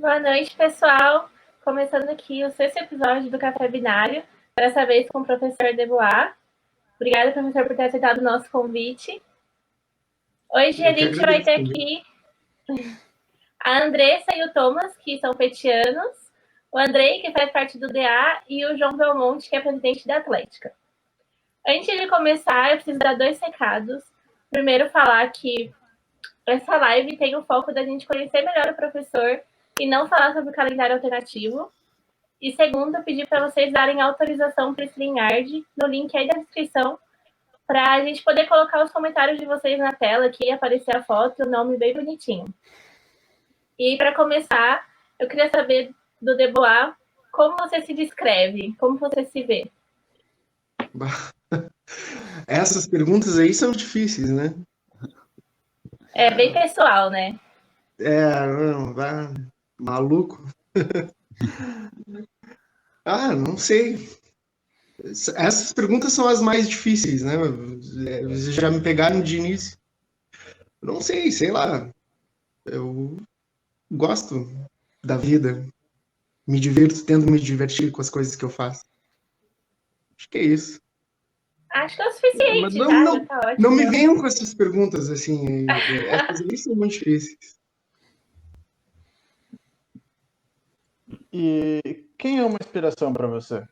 Boa noite, pessoal. Começando aqui o 6º episódio do Café Binário, dessa vez com o professor Debois. Obrigada, professor, por ter aceitado o nosso convite. Hoje a gente vai ter aqui a Andressa e o Thomas, que são petianos, o Andrei, que faz parte do DA, e o João Belmonte, que é presidente da Atlética. Antes de começar, eu preciso dar 2 recados. Primeiro, falar que essa live tem o foco da gente conhecer melhor o professor e não falar sobre o calendário alternativo. E segundo, pedir para vocês darem autorização para o StreamYard no link aí da descrição, para a gente poder colocar os comentários de vocês na tela aqui, aparecer a foto e o nome bem bonitinho. E para começar, eu queria saber do Debois, como você se descreve? Como você se vê? Essas perguntas aí são difíceis, né? É bem pessoal, né? Maluco. Não sei. Essas perguntas são as mais difíceis, né? Vocês já me pegaram de início. Não sei, sei lá. Eu gosto da vida. Me divirto, tento me divertir com as coisas que eu faço. Acho que é isso. Acho que é o suficiente. Mas já tá ótimo. Não me venham com essas perguntas, assim. Essas aí são muito difíceis. E quem é uma inspiração para você?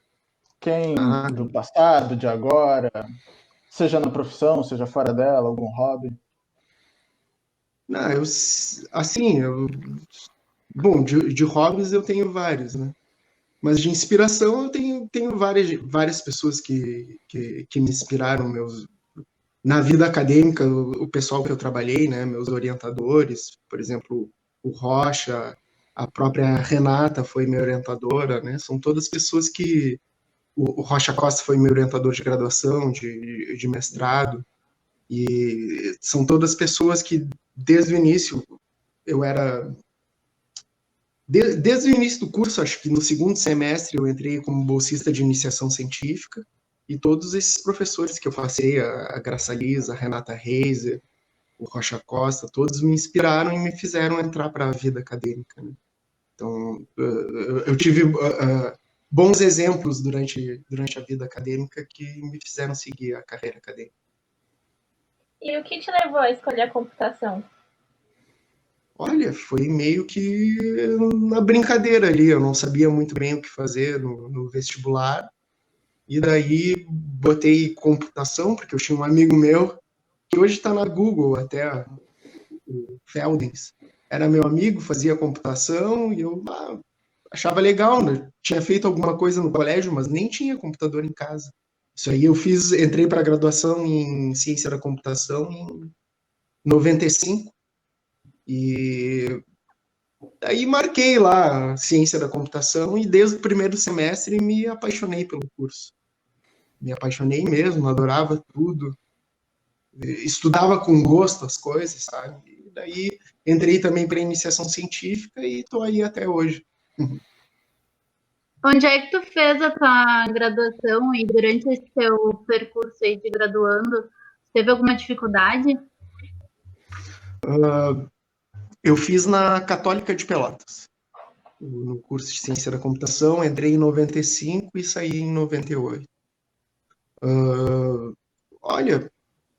Quem do passado, de agora, seja na profissão, seja fora dela, algum hobby? Bom, de hobbies eu tenho vários, né? Mas de inspiração eu tenho várias pessoas que me inspiraram na vida acadêmica, o pessoal que eu trabalhei, né? Meus orientadores, por exemplo, o Rocha, a própria Renata foi minha orientadora, né? São todas pessoas que... O Rocha Costa foi meu orientador de graduação, de mestrado, e são todas pessoas que, desde o início, eu era... Desde o início do curso, acho que no segundo semestre, eu entrei como bolsista de iniciação científica, e todos esses professores que eu passei, a Graça Liza, a Renata Reiser, o Rocha Costa, todos me inspiraram e me fizeram entrar para a vida acadêmica, né? Então, eu tive bons exemplos durante a vida acadêmica que me fizeram seguir a carreira acadêmica. E o que te levou a escolher a computação? Olha, foi meio que na brincadeira ali, eu não sabia muito bem o que fazer no vestibular, e daí botei computação, porque eu tinha um amigo meu, que hoje está na Google até, o Feldens, era meu amigo, fazia computação, e eu achava legal, né? Tinha feito alguma coisa no colégio, mas nem tinha computador em casa. Isso aí entrei para a graduação em ciência da computação em 95, e aí marquei lá a ciência da computação e desde o primeiro semestre me apaixonei pelo curso. Me apaixonei mesmo, adorava tudo. Estudava com gosto as coisas, sabe? E daí entrei também para iniciação científica e estou aí até hoje. Onde é que tu fez a tua graduação e durante esse teu percurso aí de graduando, teve alguma dificuldade? Eu fiz na Católica de Pelotas, no curso de Ciência da Computação, entrei em 95 e saí em 98. Olha,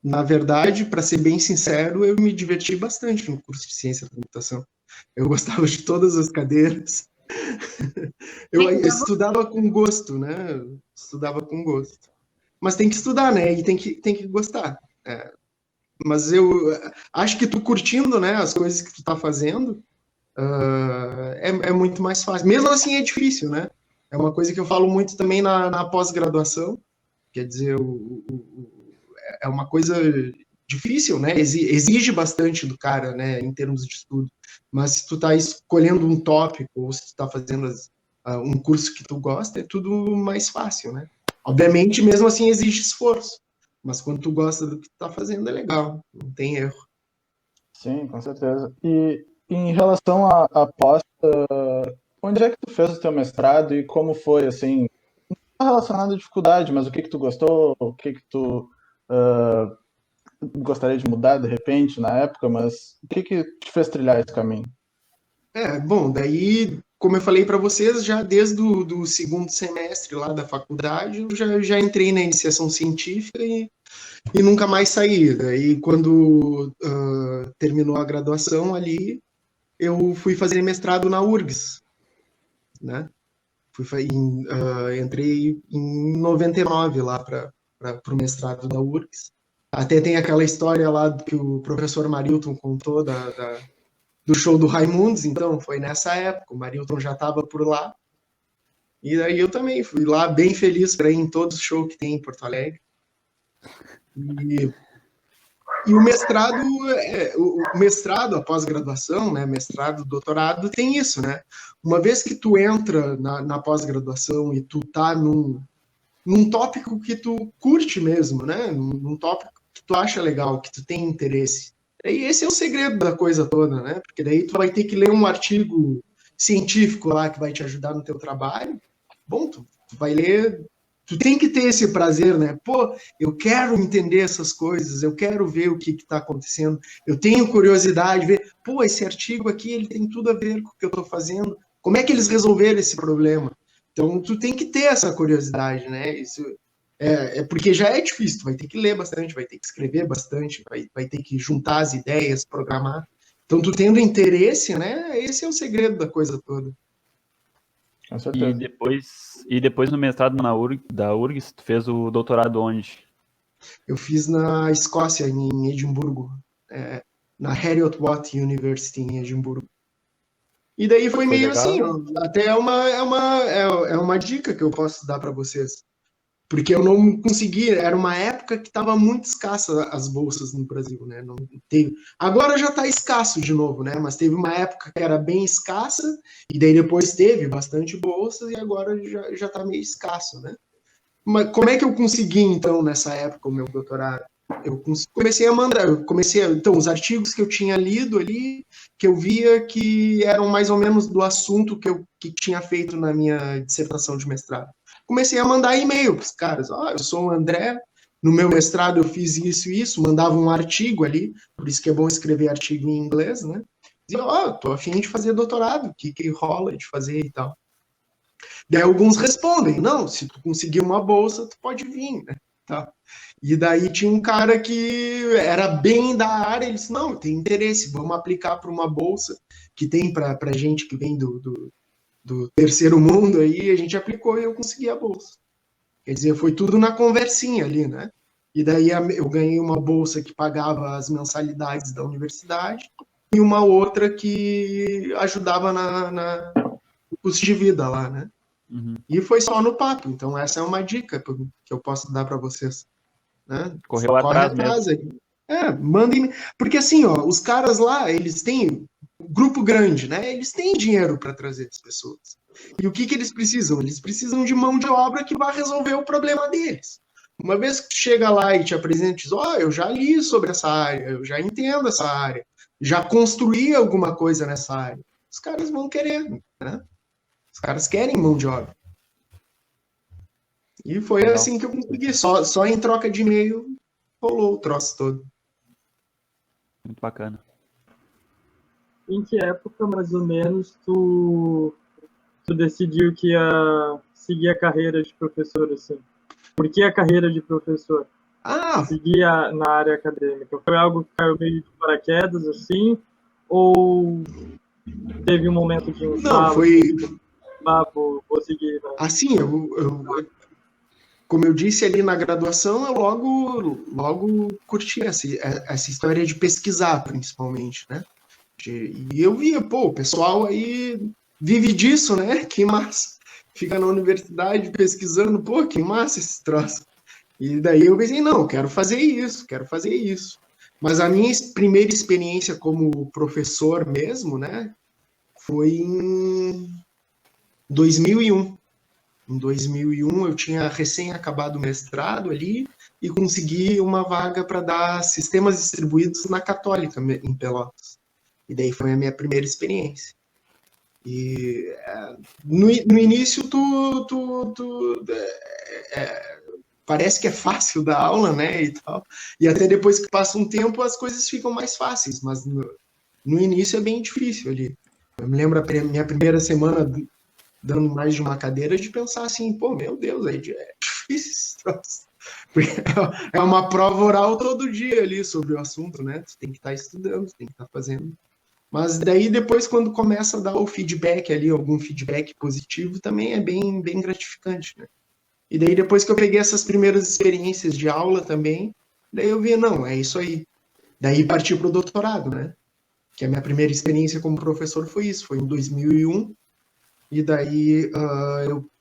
na verdade, para ser bem sincero, eu me diverti bastante no curso de Ciência da Computação. Eu gostava de todas as cadeiras. Eu estudava com gosto, né? Estudava com gosto. Mas tem que estudar, né? E tem que gostar. Mas eu acho que tu curtindo, né, as coisas que tu tá fazendo, é muito mais fácil. Mesmo assim é difícil, né? É uma coisa que eu falo muito também na pós-graduação. Quer dizer, é uma coisa difícil, né? Exige bastante do cara, né, em termos de estudo. Mas se tu tá escolhendo um tópico ou se tu tá fazendo um curso que tu gosta, é tudo mais fácil, né? Obviamente, mesmo assim, exige esforço. Mas quando tu gosta do que tu tá fazendo, é legal. Não tem erro. Sim, com certeza. E em relação à pós, onde é que tu fez o teu mestrado e como foi, assim, não relacionado à dificuldade, mas o que tu gostou, o que tu gostaria de mudar de repente na época, mas o que te fez trilhar esse caminho? Bom, daí, como eu falei para vocês, já desde o do segundo semestre lá da faculdade, eu já entrei na iniciação científica e nunca mais saí. Daí, quando terminou a graduação ali, eu fui fazer mestrado na URGS, né? Entrei em 99 lá para o mestrado da URGS. Até tem aquela história lá que o professor Marilton contou do show do Raimundos, então foi nessa época, o Marilton já estava por lá. E daí eu também fui lá bem feliz para ir em todos os shows que tem em Porto Alegre. E o mestrado, a pós-graduação, né, mestrado, doutorado, tem isso, né? Uma vez que tu entra na pós-graduação e tu tá num tópico que tu curte mesmo, né? Num tópico que tu acha legal, que tu tem interesse. E esse é o segredo da coisa toda, né? Porque daí tu vai ter que ler um artigo científico lá que vai te ajudar no teu trabalho. Bom, tu vai ler, tu tem que ter esse prazer, né? Pô, eu quero entender essas coisas, eu quero ver o que está acontecendo, eu tenho curiosidade de ver, pô, esse artigo aqui, ele tem tudo a ver com o que eu estou fazendo, como é que eles resolveram esse problema? Então, tu tem que ter essa curiosidade, né? Isso porque já é difícil, tu vai ter que ler bastante, vai ter que escrever bastante, vai ter que juntar as ideias, programar. Então, tu tendo interesse, né? Esse é o segredo da coisa toda. Com certeza. E depois no mestrado da URGS, tu fez o doutorado onde? Eu fiz na Escócia, em Edimburgo, na Heriot-Watt University em Edimburgo. E daí foi meio legal. assim, até é uma dica que eu posso dar para vocês. Porque eu não consegui, era uma época que estava muito escassa as bolsas no Brasil, né? Não teve, agora já está escasso de novo, né? Mas teve uma época que era bem escassa, e daí depois teve bastante bolsas, e agora já está meio escasso, né? Mas como é que eu consegui, então, nessa época, o meu doutorado? Eu comecei a mandar, então, os artigos que eu tinha lido ali, que eu via que eram mais ou menos do assunto que tinha feito na minha dissertação de mestrado. Comecei a mandar e-mail para os caras. Eu sou o André, no meu mestrado eu fiz isso e isso, mandava um artigo ali, por isso que é bom escrever artigo em inglês, né? Dizia, tô a fim de fazer doutorado, o que rola de fazer e tal. Daí alguns respondem, não, se tu conseguir uma bolsa, tu pode vir, né? Tá. E daí tinha um cara que era bem da área, ele disse, não, tem interesse, vamos aplicar para uma bolsa que tem para gente que vem do terceiro mundo aí, a gente aplicou e eu consegui a bolsa. Quer dizer, foi tudo na conversinha ali, né? E daí eu ganhei uma bolsa que pagava as mensalidades da universidade e uma outra que ajudava no custo de vida lá, né? Uhum. E foi só no papo. Então essa é uma dica que eu posso dar para vocês. Né? Correu atrás mesmo. Mandem. Porque assim, os caras lá, eles têm grupo grande, né? Eles têm dinheiro para trazer as pessoas. E o que eles precisam? Eles precisam de mão de obra que vai resolver o problema deles. Uma vez que tu chega lá e te apresenta, diz, eu já li sobre essa área, eu já entendo essa área, já construí alguma coisa nessa área. Os caras vão querer, né? Os caras querem mão de obra. E foi Legal. assim que eu consegui. Só em troca de e-mail rolou o troço todo. Muito bacana. Em que época, mais ou menos, tu decidiu que ia seguir a carreira de professor, assim? Por que a carreira de professor? Seguir na área acadêmica? Foi algo que caiu meio de paraquedas, assim? Ou teve um momento de Não, foi... vou seguir. Né? Assim, como eu disse ali na graduação, eu logo curti essa história de pesquisar, principalmente, né? E eu via, o pessoal aí vive disso, né? Que massa. Fica na universidade pesquisando, que massa esse troço. E daí eu pensei, não, quero fazer isso. Mas a minha primeira experiência como professor mesmo, né? Foi em 2001. Em 2001, eu tinha recém acabado o mestrado ali e consegui uma vaga para dar sistemas distribuídos na Católica, em Pelotas. E daí foi a minha primeira experiência. E no início, parece que é fácil dar aula, né, e tal. E até depois que passa um tempo, as coisas ficam mais fáceis, mas no início é bem difícil ali. Eu me lembro minha primeira semana dando mais de uma cadeira de pensar assim, pô, meu Deus, é difícil esse troço. Porque é uma prova oral todo dia ali sobre o assunto, né? Tu tem que estar estudando, tem que estar fazendo. Mas daí depois, quando começa a dar o feedback ali, algum feedback positivo, também é bem, bem gratificante, né? E daí depois que eu peguei essas primeiras experiências de aula também, daí eu vi, não, é isso aí. Daí parti para o doutorado, né? Que a minha primeira experiência como professor foi isso, foi em 2001. E daí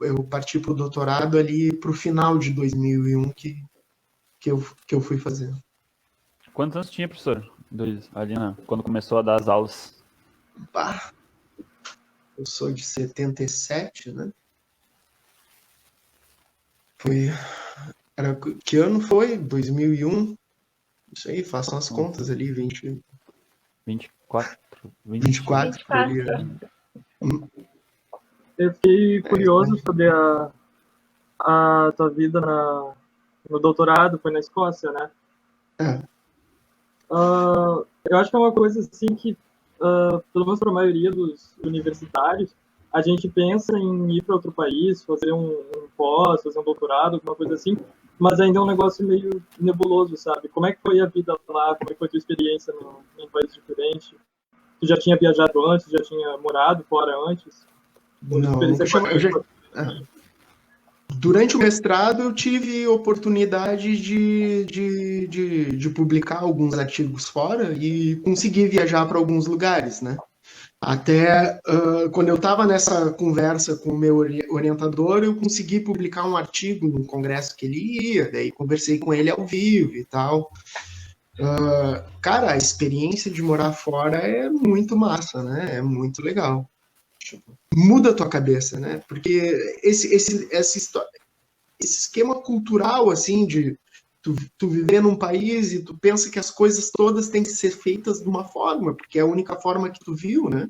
eu parti para o doutorado ali para o final de 2001 que eu fui fazer. Quantos anos tinha, professor? Ali, quando começou a dar as aulas? Bah, eu sou de 77, né? Que ano foi? 2001? Isso aí, façam as contas ali, 24. 24 por ali. Eu fiquei curioso sobre a tua vida no doutorado, foi na Escócia, né? É. Eu acho que é uma coisa assim que, pelo menos para a maioria dos universitários, a gente pensa em ir para outro país, fazer um pós, fazer um doutorado, alguma coisa assim, mas ainda é um negócio meio nebuloso, sabe? Como é que foi a vida lá? Como é que foi a tua experiência num país diferente? Tu já tinha viajado antes? Já tinha morado fora antes? Não, durante o mestrado eu tive oportunidade de publicar alguns artigos fora e conseguir viajar para alguns lugares, né? Até quando eu estava nessa conversa com o meu orientador, eu consegui publicar um artigo no congresso que ele ia, daí conversei com ele ao vivo e tal. Cara, a experiência de morar fora é muito massa, né? É muito legal. Muda a tua cabeça, né? Porque esse esquema cultural, assim, de tu viver num país e tu pensa que as coisas todas têm que ser feitas de uma forma, porque é a única forma que tu viu, né?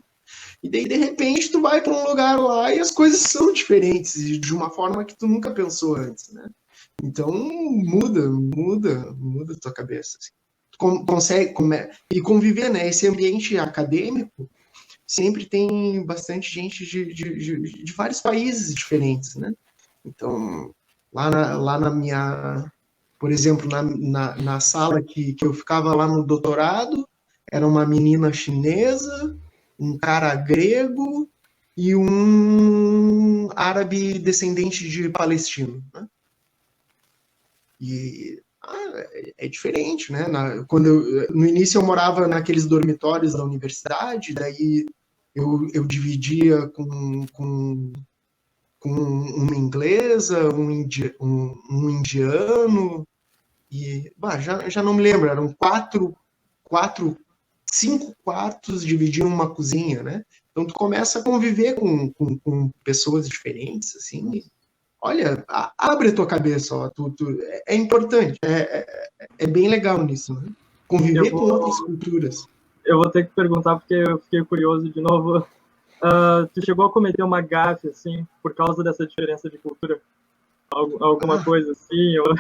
E daí, de repente, tu vai para um lugar lá e as coisas são diferentes, de uma forma que tu nunca pensou antes, né? Então, muda a tua cabeça. Assim. Tu consegue... E conviver, né? Esse ambiente acadêmico sempre tem bastante gente de vários países diferentes, né? Então, lá na minha... Por exemplo, na sala que eu ficava lá no doutorado, era uma menina chinesa, um cara grego e um árabe descendente de palestino, né? E é diferente, né? No início eu morava naqueles dormitórios da universidade, daí eu dividia com uma inglesa, um indiano, e já não me lembro, eram 5 quartos dividiam uma cozinha, né? Então tu começa a conviver com pessoas diferentes, assim, olha, abre a tua cabeça, ó, é importante, é bem legal nisso, né? Conviver com outras culturas. Eu vou ter que perguntar porque eu fiquei curioso de novo. Tu chegou a cometer uma gafe, assim, por causa dessa diferença de cultura? Alguma coisa assim? Ou...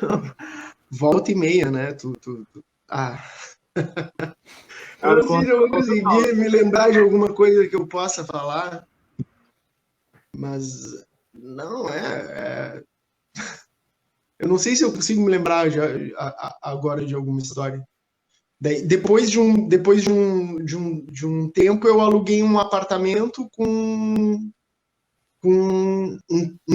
Não. Volta e meia, né? Eu não sei se eu vou conseguir me lembrar de alguma coisa que eu possa falar, mas não eu não sei se eu consigo me lembrar agora de alguma história. Depois de um tempo, eu aluguei um apartamento com um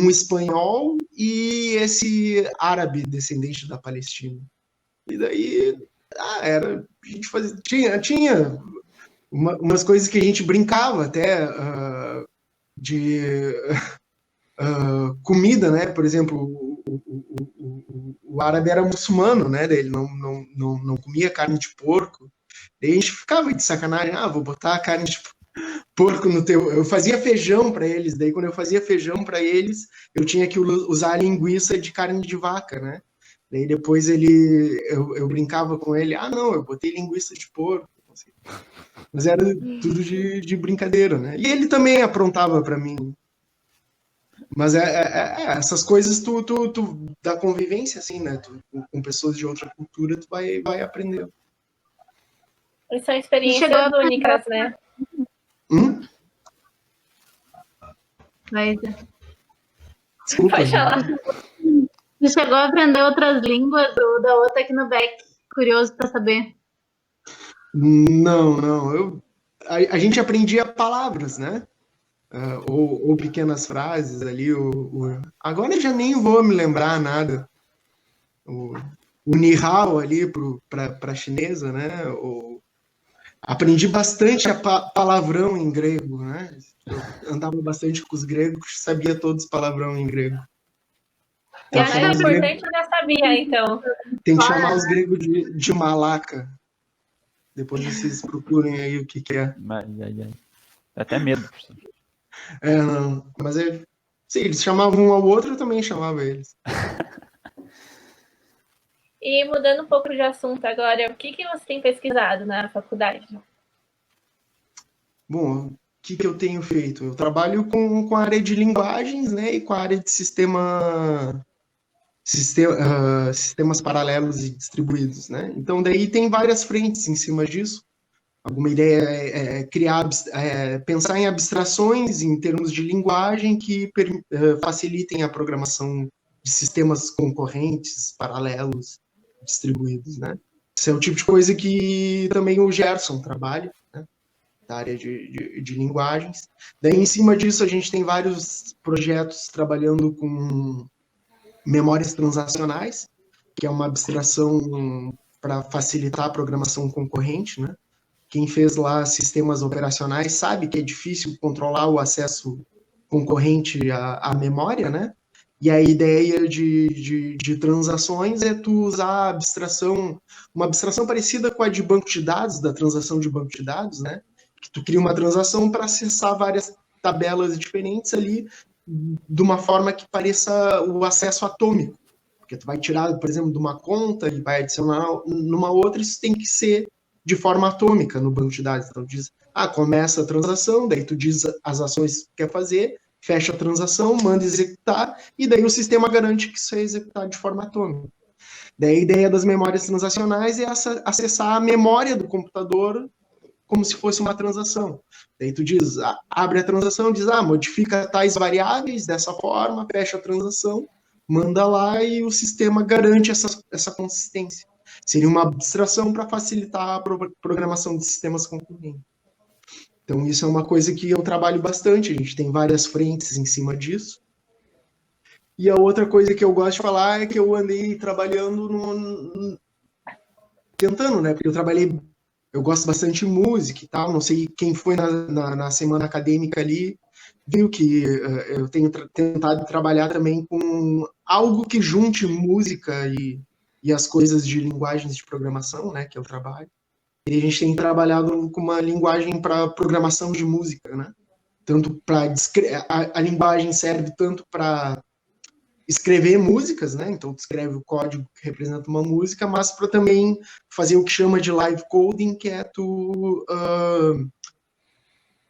espanhol e esse árabe descendente da Palestina. E daí a gente tinha umas coisas que a gente brincava até de comida, né? Por exemplo, o árabe era muçulmano, né? Ele não comia carne de porco. Daí a gente ficava de sacanagem, vou botar a carne de porco no teu... Eu fazia feijão para eles, daí quando eu fazia feijão para eles, eu tinha que usar a linguiça de carne de vaca, né? Daí depois eu brincava com ele, não, eu botei linguiça de porco. Mas era tudo de brincadeira, né? E ele também aprontava para mim. Mas essas coisas tu da convivência, assim, né? Com pessoas de outra cultura, tu vai aprender. E são experiências únicas, né? Mas Desculpa. Pode falar. você chegou a aprender outras línguas da outra aqui no Beck? Curioso para saber. Não. A gente aprendia palavras, né? Ou pequenas frases ali. Agora eu já nem vou me lembrar nada. O ni hao ali para chinesa, né? Aprendi bastante palavrão em grego, né? Eu andava bastante com os gregos, sabia todos os palavrão em grego. Eu acho que é importante, eu já sabia, então. Tem que chamar os gregos de malaca. Depois vocês procurem aí o que é. Dá até medo, professor. Não. Mas sim, eles chamavam um ao outro, eu também chamava eles. E mudando um pouco de assunto agora, o que você tem pesquisado na faculdade? Bom, o que eu tenho feito? Eu trabalho com a área de linguagens, né, e com a área de sistemas paralelos e distribuídos, né? Então, daí tem várias frentes em cima disso. Alguma ideia é pensar em abstrações em termos de linguagem que facilitem a programação de sistemas concorrentes, paralelos, distribuídos, né? Esse é o tipo de coisa que também o Gerson trabalha, né? Da área de linguagens. Daí, em cima disso, a gente tem vários projetos trabalhando com memórias transacionais, que é uma abstração para facilitar a programação concorrente, né? Quem fez lá sistemas operacionais sabe que é difícil controlar o acesso concorrente à memória, né? E a ideia de transações é tu usar uma abstração parecida com a de banco de dados, da transação de banco de dados, né? Que tu cria uma transação para acessar várias tabelas diferentes ali de uma forma que pareça o acesso atômico. Porque tu vai tirar, por exemplo, de uma conta e vai adicionar numa outra, isso tem que ser de forma atômica no banco de dados. Então diz, começa a transação, daí tu diz as ações que quer fazer, fecha a transação, manda executar, e daí o sistema garante que isso é executado de forma atômica. Daí a ideia das memórias transacionais é acessar a memória do computador como se fosse uma transação. Daí tu diz, abre a transação, diz, modifica tais variáveis dessa forma, fecha a transação, manda lá e o sistema garante essa consistência. Seria uma abstração para facilitar a programação de sistemas concorrentes. Então, isso é uma coisa que eu trabalho bastante, a gente tem várias frentes em cima disso. E a outra coisa que eu gosto de falar é que eu andei trabalhando tentando, né? Porque eu gosto bastante de música e tal, não sei quem foi na semana acadêmica ali, viu que eu tenho tentado trabalhar também com algo que junte música e as coisas de linguagens de programação, né, que eu trabalho. E a gente tem trabalhado com uma linguagem para programação de música, né? Tanto para a linguagem serve tanto para escrever músicas, né? Então tu escreve o código que representa uma música, mas para também fazer o que chama de live coding, que é tu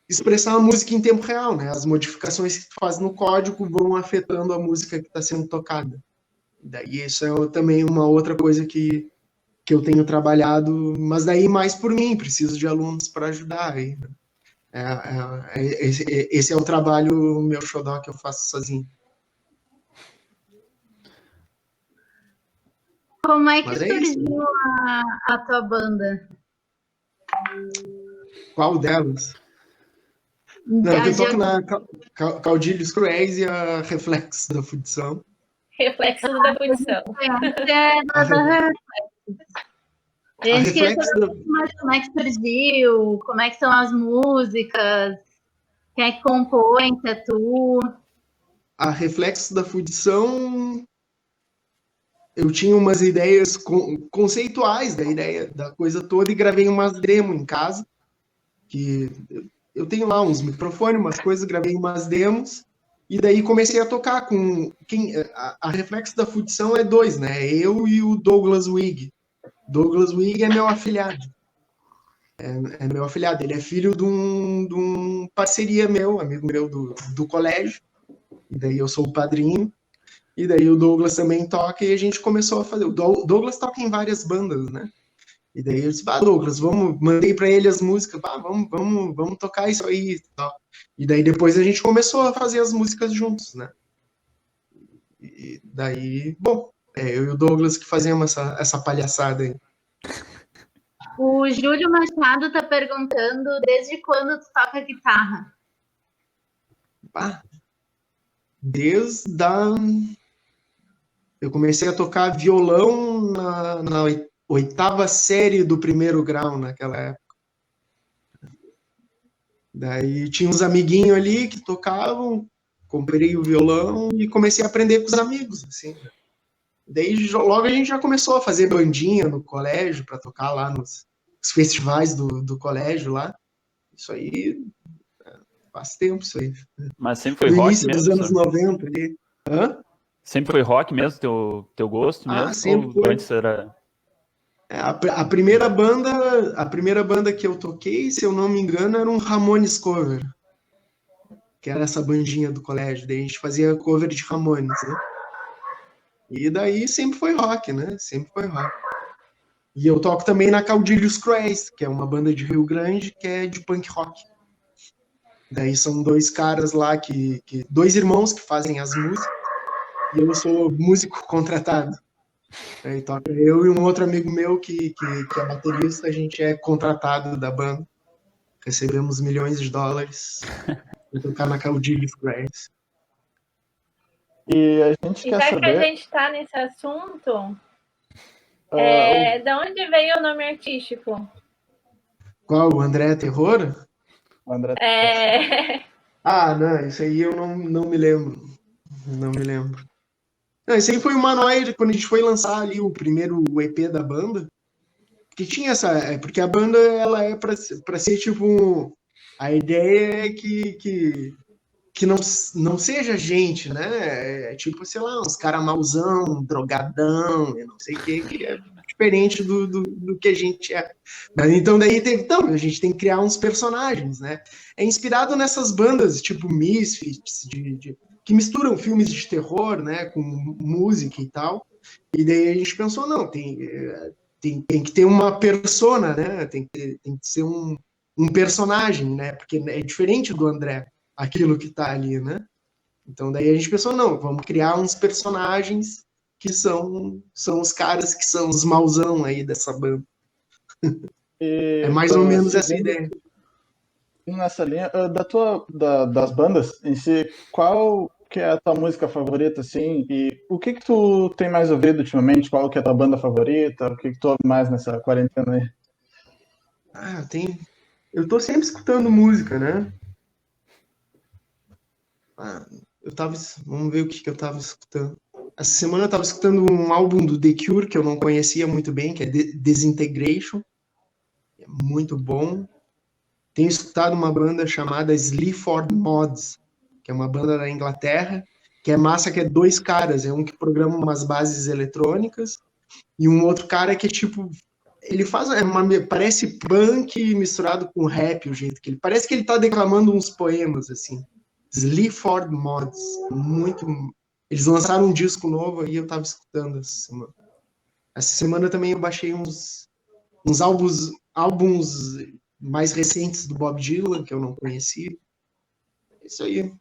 expressar a música em tempo real, né? As modificações que tu faz no código vão afetando a música que está sendo tocada. Daí isso é também uma outra coisa que eu tenho trabalhado, mas daí mais por mim, preciso de alunos para ajudar aí. Esse é o trabalho, meu xodó, que eu faço sozinho. Como é que surgiu a tua banda? Qual delas? Não, eu toco na Caudilhos Cruéis e a Reflexo da Fundição. Reflexos da Fundição. A gente queria saber como é que surgiu, como é que são as músicas, quem é que compõe, se é tu. A Reflexo da Fundição, eu tinha umas ideias conceituais da ideia da coisa toda e gravei umas demos em casa, que eu tenho lá uns microfones, umas coisas, gravei umas demos, e daí comecei a tocar com a Reflexo da Fundição é 2, né? Eu e o Douglas Wig. Douglas Wig é meu afilhado. É meu afilhado. Ele é filho de um parceria meu, amigo meu do colégio. E daí eu sou o padrinho. E daí o Douglas também toca e a gente começou a fazer. O Douglas toca em várias bandas, né? E daí eu disse, Douglas, mandei para ele as músicas, vamos tocar isso aí e tal. E daí depois a gente começou a fazer as músicas juntos, né? E daí, bom, eu e o Douglas que fazemos essa palhaçada aí. O Júlio Machado tá perguntando desde quando tu toca guitarra? Desde eu comecei a tocar violão na 8ª série do 1º grau naquela época. Daí tinha uns amiguinhos ali que tocavam, comprei o violão e comecei a aprender com os amigos, assim. Daí logo a gente já começou a fazer bandinha no colégio para tocar lá nos festivais do colégio lá. Isso aí faz tempo, isso aí. Mas sempre foi no rock início mesmo? dos anos 90 ali. Hã? Sempre foi rock mesmo, teu gosto mesmo? Sempre Ou foi. antes era... A primeira banda que eu toquei, se eu não me engano, era um Ramones cover. Que era essa bandinha do colégio. Daí a gente fazia cover de Ramones, né? E daí sempre foi rock, né? Sempre foi rock. E eu toco também na Caudilhos Cruéis, que é uma banda de Rio Grande, que é de punk rock. Daí são dois caras lá, dois irmãos que fazem as músicas, e eu sou músico contratado. Aí toca eu e um outro amigo meu que é baterista, a gente é contratado da banda. Recebemos milhões de dólares para tocar na Caudilhos Cruéis. E a gente quer já saber... que a gente está nesse assunto, de onde veio o nome artístico? Qual? O André Terror? O André... Não, isso aí eu não me lembro. Não me lembro. Não, isso aí foi uma noite, quando a gente foi lançar ali o primeiro EP da banda, que tinha porque a banda, ela é pra ser tipo, a ideia é que não seja gente, né? É tipo, sei lá, uns caras mauzão, drogadão, não sei o que é diferente do que a gente é. Mas então daí a gente tem que criar uns personagens, né? É inspirado nessas bandas tipo Misfits, que misturam filmes de terror, né, com música e tal. E daí a gente pensou, não, tem que ter uma persona, né? Tem que ser um personagem, né? Porque é diferente do André, aquilo que tá ali, né? Então daí a gente pensou, não, vamos criar uns personagens que são os caras que são os mauzão aí dessa banda. É mais ou menos essa ideia. Nessa linha, das bandas em si, qual que é a tua música favorita, assim, e o que tu tem mais ouvido ultimamente? Qual que é a tua banda favorita? O que tu ouve mais nessa quarentena aí? Eu tô sempre escutando música, né? Vamos ver o que eu tava escutando. Essa semana eu tava escutando um álbum do The Cure, que eu não conhecia muito bem, que é Disintegration. É muito bom. Tenho escutado uma banda chamada Sleaford Mods, que é uma banda da Inglaterra, que é massa, que é dois caras. É um que programa umas bases eletrônicas e um outro cara que é tipo... Ele faz... parece punk misturado com rap, o jeito que ele... Parece que ele tá declamando uns poemas, assim. Sleaford Mods. Muito... Eles lançaram um disco novo e eu tava escutando essa semana. Essa semana também eu baixei uns álbuns mais recentes do Bob Dylan, que eu não conhecia. É isso aí.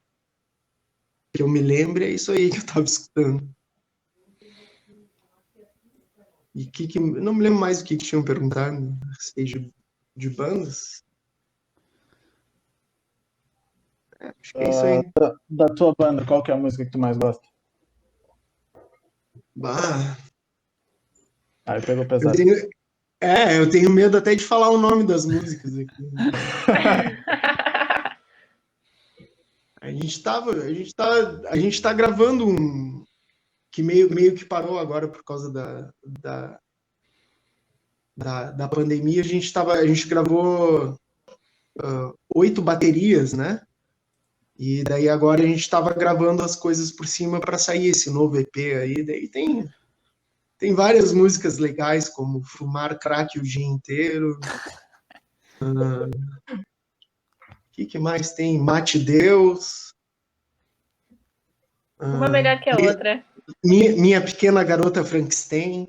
Que eu me lembre, é isso aí que eu tava escutando. E eu não me lembro mais o que tinham perguntado a respeito de bandas. Acho que é isso aí. Da tua banda, qual que é a música que tu mais gosta? Aí pegou pesado. Eu tenho medo até de falar o nome das músicas aqui. A gente tá gravando um que meio que parou agora por causa da pandemia. A gente gravou 8 baterias, né? E daí agora a gente estava gravando as coisas por cima para sair esse novo EP aí. Daí tem várias músicas legais, como Fumar Crack o Dia Inteiro. O que mais tem? Mate Deus. Uma melhor que a outra. Minha Pequena Garota Frankenstein.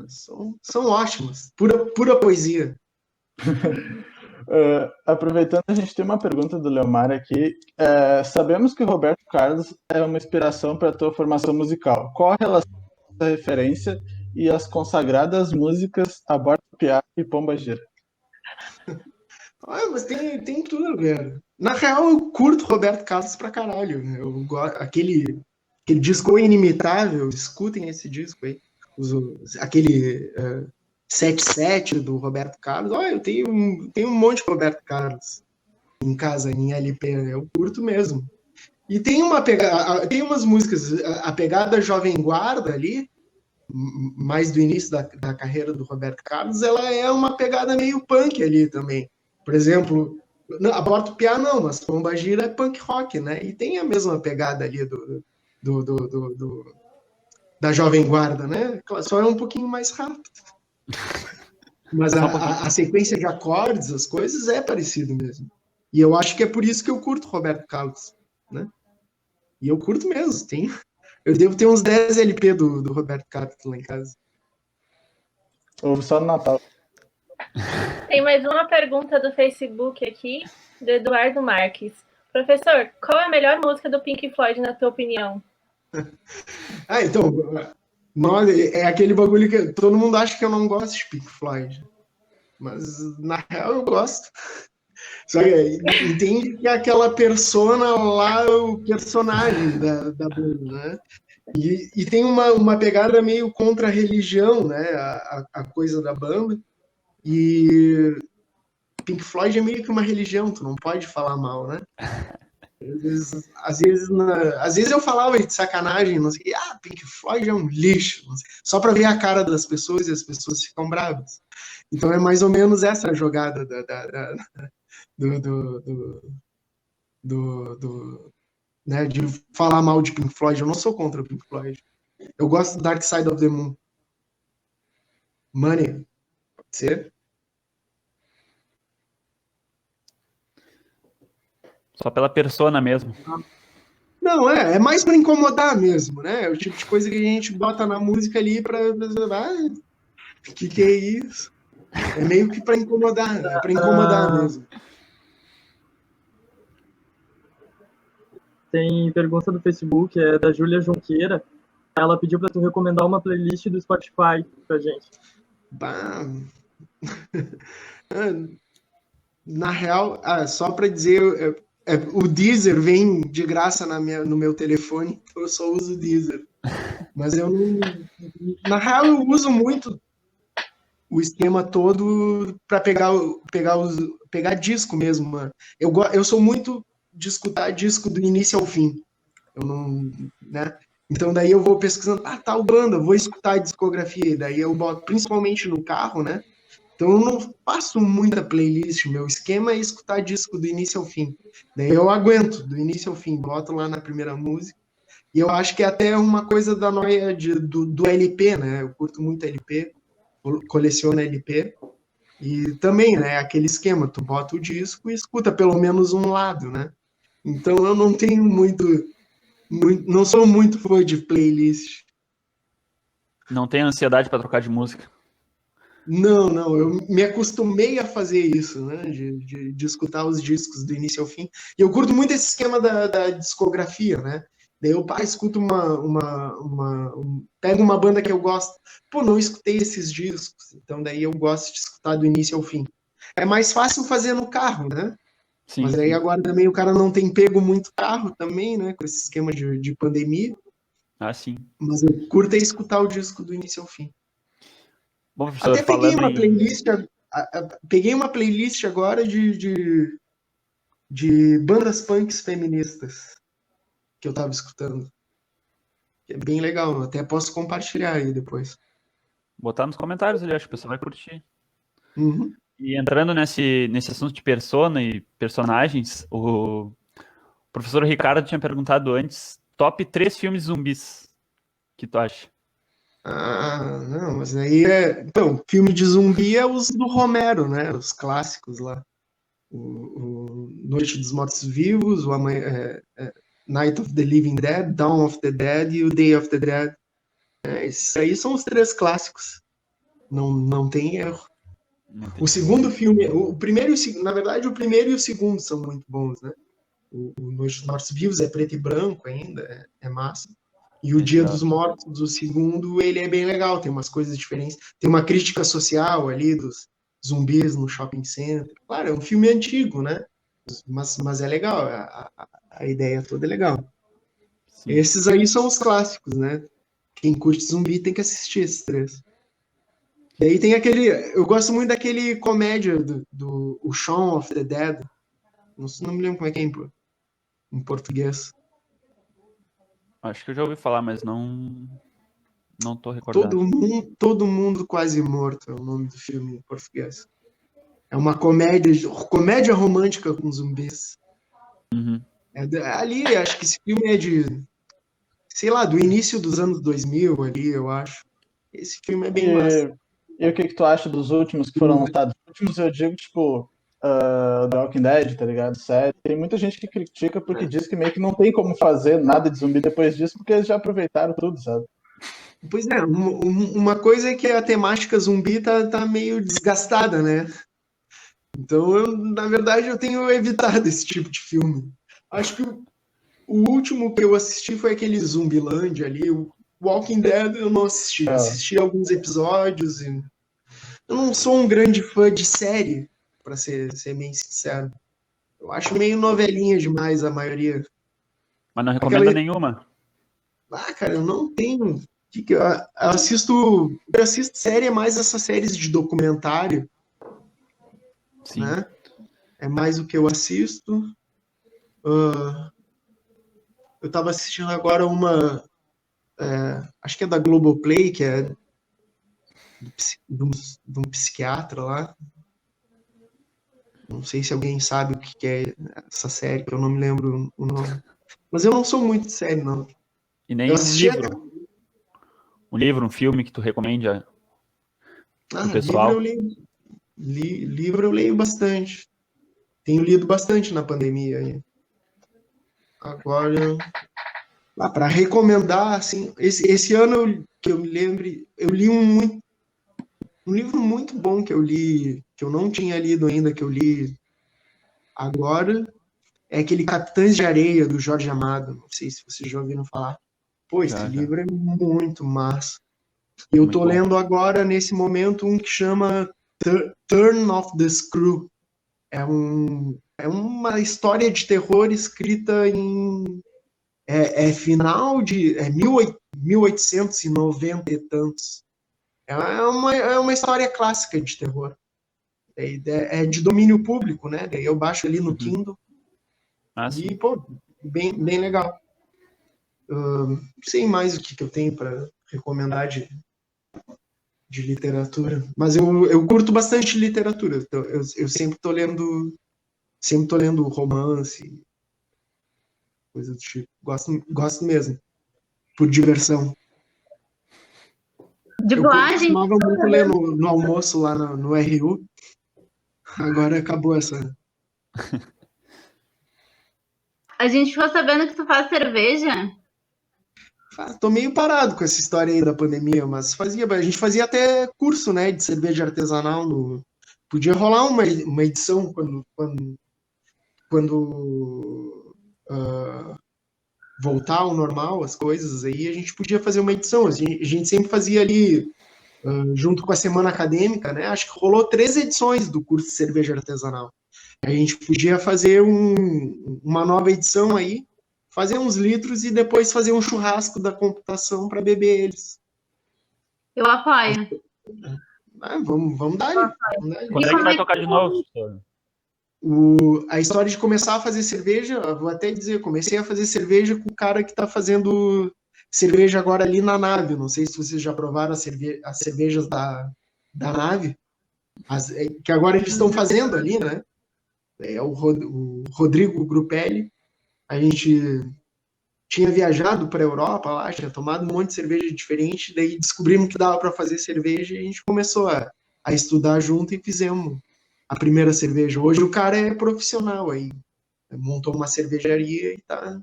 São ótimas. Pura poesia. Aproveitando, a gente tem uma pergunta do Leomar aqui. Sabemos que o Roberto Carlos é uma inspiração para a tua formação musical. Qual a relação dessa referência e as consagradas músicas Aborto Piá e Pomba Gira? Mas tem tudo, velho. Na real, eu curto Roberto Carlos pra caralho. Eu gosto, aquele disco Inimitável, escutem esse disco aí. Aquele 77 do Roberto Carlos. Eu tenho um monte de Roberto Carlos em casa, em LP, né? Eu curto mesmo. E tem umas músicas, a pegada Jovem Guarda ali, mais do início da carreira do Roberto Carlos, ela é uma pegada meio punk ali também. Por exemplo, Aborto Piá não, mas Pomba Gira é punk rock, né? E tem a mesma pegada ali da Jovem Guarda, né? Só é um pouquinho mais rápido. Mas a sequência de acordes, as coisas, é parecido mesmo. E eu acho que é por isso que eu curto Roberto Carlos, né? E eu curto mesmo. Eu devo ter uns 10 LP do Roberto Carlos lá em casa. Ouve só no Natal. Tem mais uma pergunta do Facebook aqui, do Eduardo Marques. Professor, qual é a melhor música do Pink Floyd, na tua opinião? Então, é aquele bagulho que todo mundo acha que eu não gosto de Pink Floyd. Mas, na real, eu gosto. Só que entende que é aquela persona lá, o personagem da banda, né? E tem uma pegada meio contra a religião, né? A coisa da banda. E Pink Floyd é meio que uma religião, tu não pode falar mal, né? Às vezes eu falava de sacanagem, não sei, Pink Floyd é um lixo, só para ver a cara das pessoas e as pessoas ficam bravas. Então é mais ou menos essa jogada né, de falar mal de Pink Floyd. Eu não sou contra Pink Floyd. Eu gosto do Dark Side of the Moon. Money, pode ser? Só pela persona mesmo. Não, é mais para incomodar mesmo, né? É o tipo de coisa que a gente bota na música ali para que é isso? É meio que para incomodar, né? É para incomodar mesmo. Tem pergunta do Facebook, é da Júlia Junqueira. Ela pediu para tu recomendar uma playlist do Spotify pra gente. Na real, só para dizer, o Deezer vem de graça no meu telefone, então eu só uso o Deezer. Mas eu não... Na real, eu uso muito o esquema todo para pegar disco mesmo, mano. Eu sou muito de escutar disco do início ao fim. Eu não... né? Então daí eu vou pesquisando, tal banda, vou escutar a discografia, daí eu boto, principalmente no carro, né? Então eu não faço muita playlist, o meu esquema é escutar disco do início ao fim. Daí eu aguento, do início ao fim, boto lá na primeira música. E eu acho que é até uma coisa da noia do LP, né? Eu curto muito LP, coleciono LP. E também, né, aquele esquema, tu bota o disco e escuta pelo menos um lado, né? Então eu não tenho não sou muito fã de playlist. Não tem ansiedade para trocar de música? Não, eu me acostumei a fazer isso, né? De escutar os discos do início ao fim. E eu curto muito esse esquema da discografia, né? Daí eu escuto pego uma banda que eu gosto. Não escutei esses discos. Então daí eu gosto de escutar do início ao fim. É mais fácil fazer no carro, né? Sim, mas aí agora também o cara não tem pego muito carro também, né? Com esse esquema de pandemia. Sim. Mas eu curto escutar o disco do início ao fim. Bom, professor, até peguei uma playlist agora de bandas punks feministas que eu tava escutando. É bem legal, até posso compartilhar aí depois. Botar nos comentários ali, acho que o pessoal vai curtir. Uhum. E entrando nesse assunto de persona e personagens, o professor Ricardo tinha perguntado antes, top 3 filmes zumbis que tu acha? Não, mas aí então, filme de zumbi é os do Romero, né? Os clássicos lá. O Noite dos Mortos-Vivos, o Night of the Living Dead, Dawn of the Dead e o Day of the Dead. Esses aí são os 3 clássicos. Não tem erro. O segundo filme, o primeiro, na verdade, o primeiro e o segundo são muito bons, né? O Noite dos Mortos Vivos é preto e branco ainda, é massa. E o Dia dos Mortos, o segundo, ele é bem legal, tem umas coisas diferentes. Tem uma crítica social ali dos zumbis no shopping center. Claro, é um filme antigo, né? Mas é legal, a ideia toda é legal. Sim. Esses aí são os clássicos, né? Quem curte zumbi tem que assistir esses três. E aí tem aquele... Eu gosto muito daquele comédia do o Shaun of the Dead. Não me lembro como é que é em português. Acho que eu já ouvi falar, mas não tô recordando. Todo mundo quase morto é o nome do filme em português. É uma comédia romântica com zumbis. Uhum. Ali, acho que esse filme é de, sei lá, do início dos anos 2000 ali, eu acho. Esse filme é bem massa. E o que tu acha dos últimos que foram lançados? Os últimos eu digo, tipo, The Walking Dead, tá ligado? Sério. Tem muita gente que critica porque diz que meio que não tem como fazer nada de zumbi depois disso, porque eles já aproveitaram tudo, sabe? Pois é, uma coisa é que a temática zumbi tá meio desgastada, né? Então, na verdade, eu tenho evitado esse tipo de filme. Acho que o último que eu assisti foi aquele Zumbilândia ali. O Walking Dead eu não assisti. Assisti alguns episódios. Eu não sou um grande fã de série, para ser bem sincero. Eu acho meio novelinha demais a maioria. Mas não recomenda nenhuma? Cara, eu não tenho. Eu assisto série, mais essas séries de documentário. Sim. Né? É mais o que eu assisto. Eu estava assistindo agora uma, acho que é da Globoplay, que é de um psiquiatra lá. Não sei se alguém sabe o que é essa série, que eu não me lembro o nome. Mas eu não sou muito de série, não. E nem um livro? Um livro, um filme que tu recomende pro pessoal? Livro eu leio bastante. Tenho lido bastante na pandemia aí. Agora, para recomendar, assim, esse ano que eu me lembre, eu li um livro muito bom que eu li, que eu não tinha lido ainda, que eu li agora, é aquele Capitães de Areia, do Jorge Amado. Não sei se vocês já ouviram falar. Pô, esse livro é muito massa. Eu tô lendo agora, nesse momento, um que chama Turn of the Screw. É uma história de terror escrita em... final de 1890 e tantos. É uma história clássica de terror. É de domínio público, né? Daí eu baixo ali no Kindle. E, pô, bem legal. Não sei mais o que eu tenho para recomendar de literatura. Mas eu curto bastante literatura. Então, eu sempre tô lendo romance, coisa do tipo. Gosto mesmo. Por diversão. Dublagem. Eu costumava muito ler no almoço lá no RU. Agora acabou essa. A gente ficou sabendo que tu faz cerveja? Tô meio parado com essa história aí da pandemia, mas a gente fazia até curso, né, de cerveja artesanal. Podia rolar uma edição quando voltar ao normal as coisas, aí a gente podia fazer uma edição. A gente sempre fazia ali, junto com a semana acadêmica, né? Acho que rolou 3 edições do curso de cerveja artesanal. A gente podia fazer uma nova edição aí, fazer uns litros e depois fazer um churrasco da computação para beber eles. Eu apoio. Vamos dar. Quando é que vai tocar de novo? A história de começar a fazer cerveja, vou até dizer, comecei a fazer cerveja com o cara que está fazendo cerveja agora ali na nave. Não sei se vocês já provaram as cervejas da nave, que agora eles estão fazendo ali, né? É o Rodrigo Grupelli. A gente tinha viajado para a Europa lá, tinha tomado um monte de cerveja diferente, daí descobrimos que dava para fazer cerveja e a gente começou a estudar junto e fizemos a primeira cerveja. Hoje o cara é profissional aí, montou uma cervejaria e tá...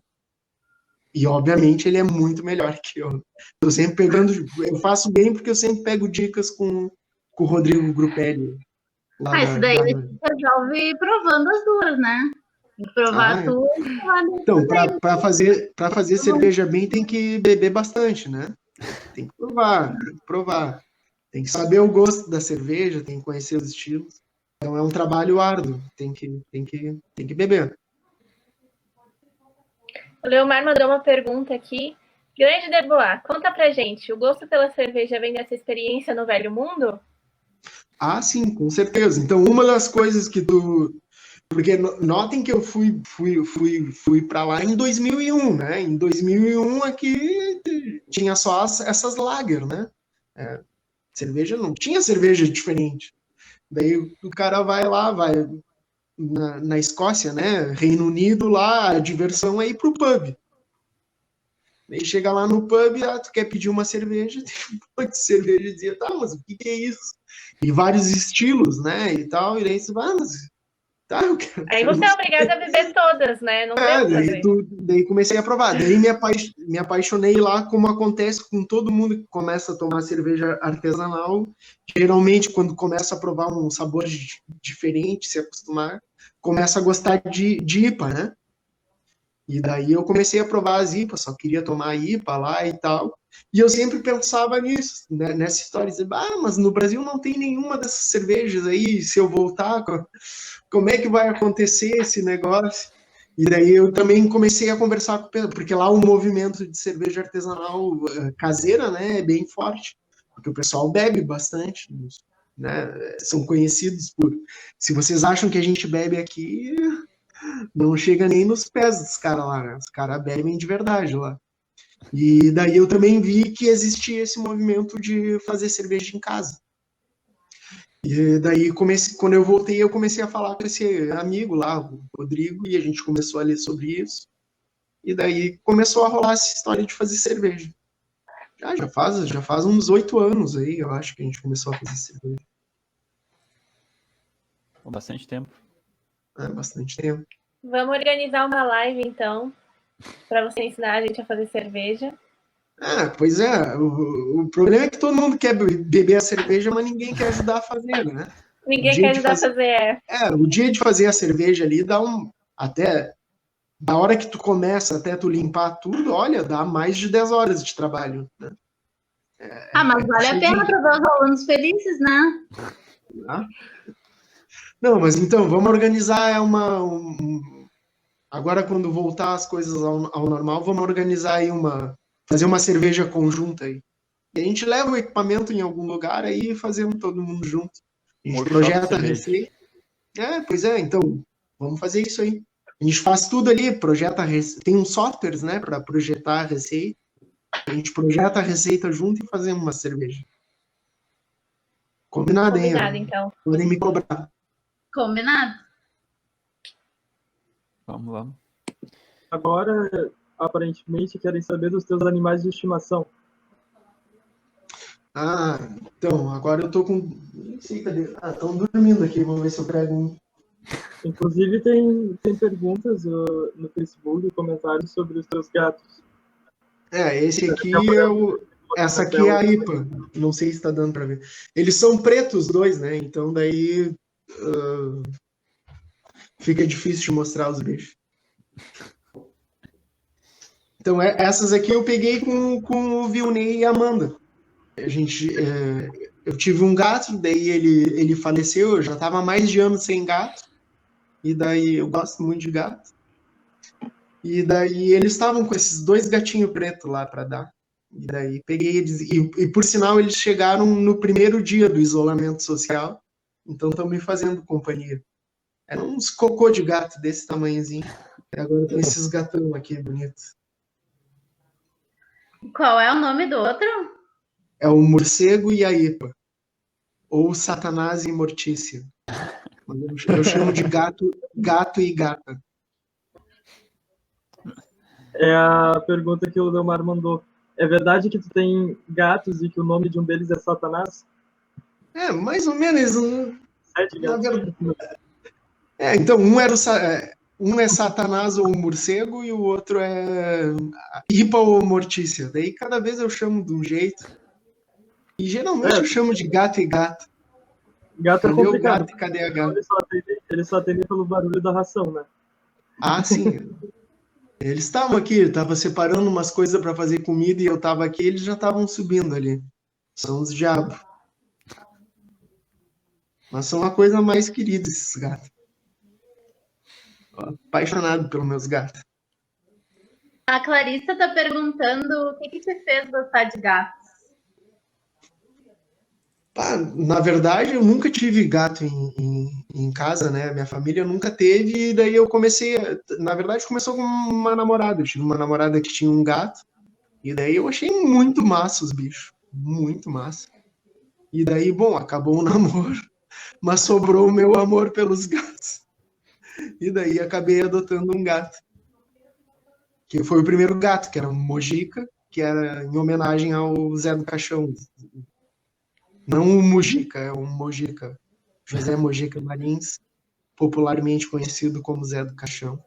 E obviamente ele é muito melhor que eu. Eu sempre eu faço bem porque eu sempre pego dicas com com o Rodrigo Grupelli. Lá Isso daí a gente resolve provando as duas, né? Tem que provar tudo. Então, para fazer cerveja bem, tem que beber bastante, né? Tem que provar, tem que provar. Tem que saber o gosto da cerveja, tem que conhecer os estilos. Então é um trabalho árduo, tem que beber. O Leomar mandou uma pergunta aqui. Grande Debois, conta pra gente, o gosto pela cerveja vem dessa experiência no Velho Mundo? Ah, sim, com certeza. Então, uma das coisas que tu... Porque notem que eu fui para lá em 2001, né? Em 2001 aqui tinha só essas lager, né? Cerveja não tinha cerveja diferente. Daí o cara vai lá, vai na Escócia, né? Reino Unido, lá a diversão é ir pro pub. Daí chega lá no pub, tu quer pedir uma cerveja, tem um monte de cerveja e dizia, tá, mas o que é isso? E vários estilos, né? E tal, e daí você vai, mas tá, eu quero. Aí você é obrigado a beber todas, né? Não daí comecei a provar. Daí me apaixonei lá, como acontece com todo mundo que começa a tomar cerveja artesanal. Geralmente, quando começa a provar um sabor diferente, se acostumar, começa a gostar de IPA, né? E daí eu comecei a provar as IPAs, só queria tomar IPA lá e tal. E eu sempre pensava nisso, né, nessa história, dizer, mas no Brasil não tem nenhuma dessas cervejas aí, se eu voltar, como é que vai acontecer esse negócio? E daí eu também comecei a conversar com o Pedro, porque lá o movimento de cerveja artesanal caseira, né, é bem forte, porque o pessoal bebe bastante, né, são conhecidos por... Se vocês acham que a gente bebe aqui, não chega nem nos pés dos caras lá, né? Os caras bebem de verdade lá. E daí eu também vi que existia esse movimento de fazer cerveja em casa. E daí, quando eu voltei, eu comecei a falar com esse amigo lá, o Rodrigo, e a gente começou a ler sobre isso. E daí começou a rolar essa história de fazer cerveja. Já faz uns 8 anos aí, eu acho, que a gente começou a fazer cerveja. Bastante tempo. Bastante tempo. Vamos organizar uma live, então, para você ensinar a gente a fazer cerveja. Pois é. O problema é que todo mundo quer beber a cerveja, mas ninguém quer ajudar a fazer, né? Ninguém quer ajudar a fazer. O dia de fazer a cerveja ali dá até da hora que tu começa até tu limpar tudo, olha, dá mais de 10 horas de trabalho, né? Mas vale a pena para ver os alunos felizes, né? Não, mas então, vamos organizar agora quando voltar as coisas ao normal, vamos organizar aí fazer uma cerveja conjunta aí. E a gente leva o equipamento em algum lugar aí e fazemos todo mundo junto. A gente projeta a receita. Pois é, então, vamos fazer isso aí. A gente faz tudo ali, tem uns softwares, né, para projetar a receita. A gente projeta a receita junto e fazemos uma cerveja. Combinado, hein? Combinado, então. Podem me cobrar. Combinado. Vamos. Agora, aparentemente, querem saber dos teus animais de estimação. Então, agora eu tô com... Nem sei, cadê? Estão dormindo aqui, vamos ver se eu pego um. Inclusive, tem perguntas no Facebook, comentários sobre os teus gatos. Esse aqui essa aqui é a IPA. Não sei se está dando para ver. Eles são pretos, os dois, né? Então, daí... fica difícil de mostrar os bichos. Então, essas aqui eu peguei com o Vilney e a Amanda. Eu tive um gato, daí ele faleceu, eu já estava há mais de anos sem gato, e daí eu gosto muito de gato. E daí eles estavam com esses 2 gatinhos pretos lá para dar. E daí peguei eles, e por sinal eles chegaram no primeiro dia do isolamento social, então estão me fazendo companhia. Eram uns cocô de gato desse tamanhozinho. E agora tem esses gatão aqui bonitos. Qual é o nome do outro? É o morcego e a IPA. Ou Satanás e Mortícia. Eu chamo de gato e gata. É a pergunta que o Leomar mandou. É verdade que tu tem gatos e que o nome de um deles é Satanás? Mais ou menos. 7 gatos. Então, um é Satanás ou morcego e o outro é IPA ou Mortícia. Daí cada vez eu chamo de um jeito. E geralmente eu chamo de gato e gata. Gato é Cadê o complicado. gato e cadê a gata? Ele só atende pelo barulho da ração, né? Ah, sim. Eles estavam aqui, eu tava separando umas coisas para fazer comida e eu tava aqui, eles já estavam subindo ali. São os diabos. Mas são a coisa mais querida esses gatos. Apaixonado pelos meus gatos. A Clarissa tá perguntando o que te fez gostar de gatos. Pá, na verdade, eu nunca tive gato em casa, né? Minha família nunca teve, e daí eu comecei. Na verdade, começou com uma namorada. Eu tive uma namorada que tinha um gato, e daí eu achei muito massa os bichos. Muito massa. E daí, bom, acabou o namoro, mas sobrou o meu amor pelos gatos. E daí acabei adotando um gato. Que foi o primeiro gato, que era um Mojica, que era em homenagem ao Zé do Caixão. Não o Mujica, é o Mojica. José Mojica Marins, popularmente conhecido como Zé do Caixão.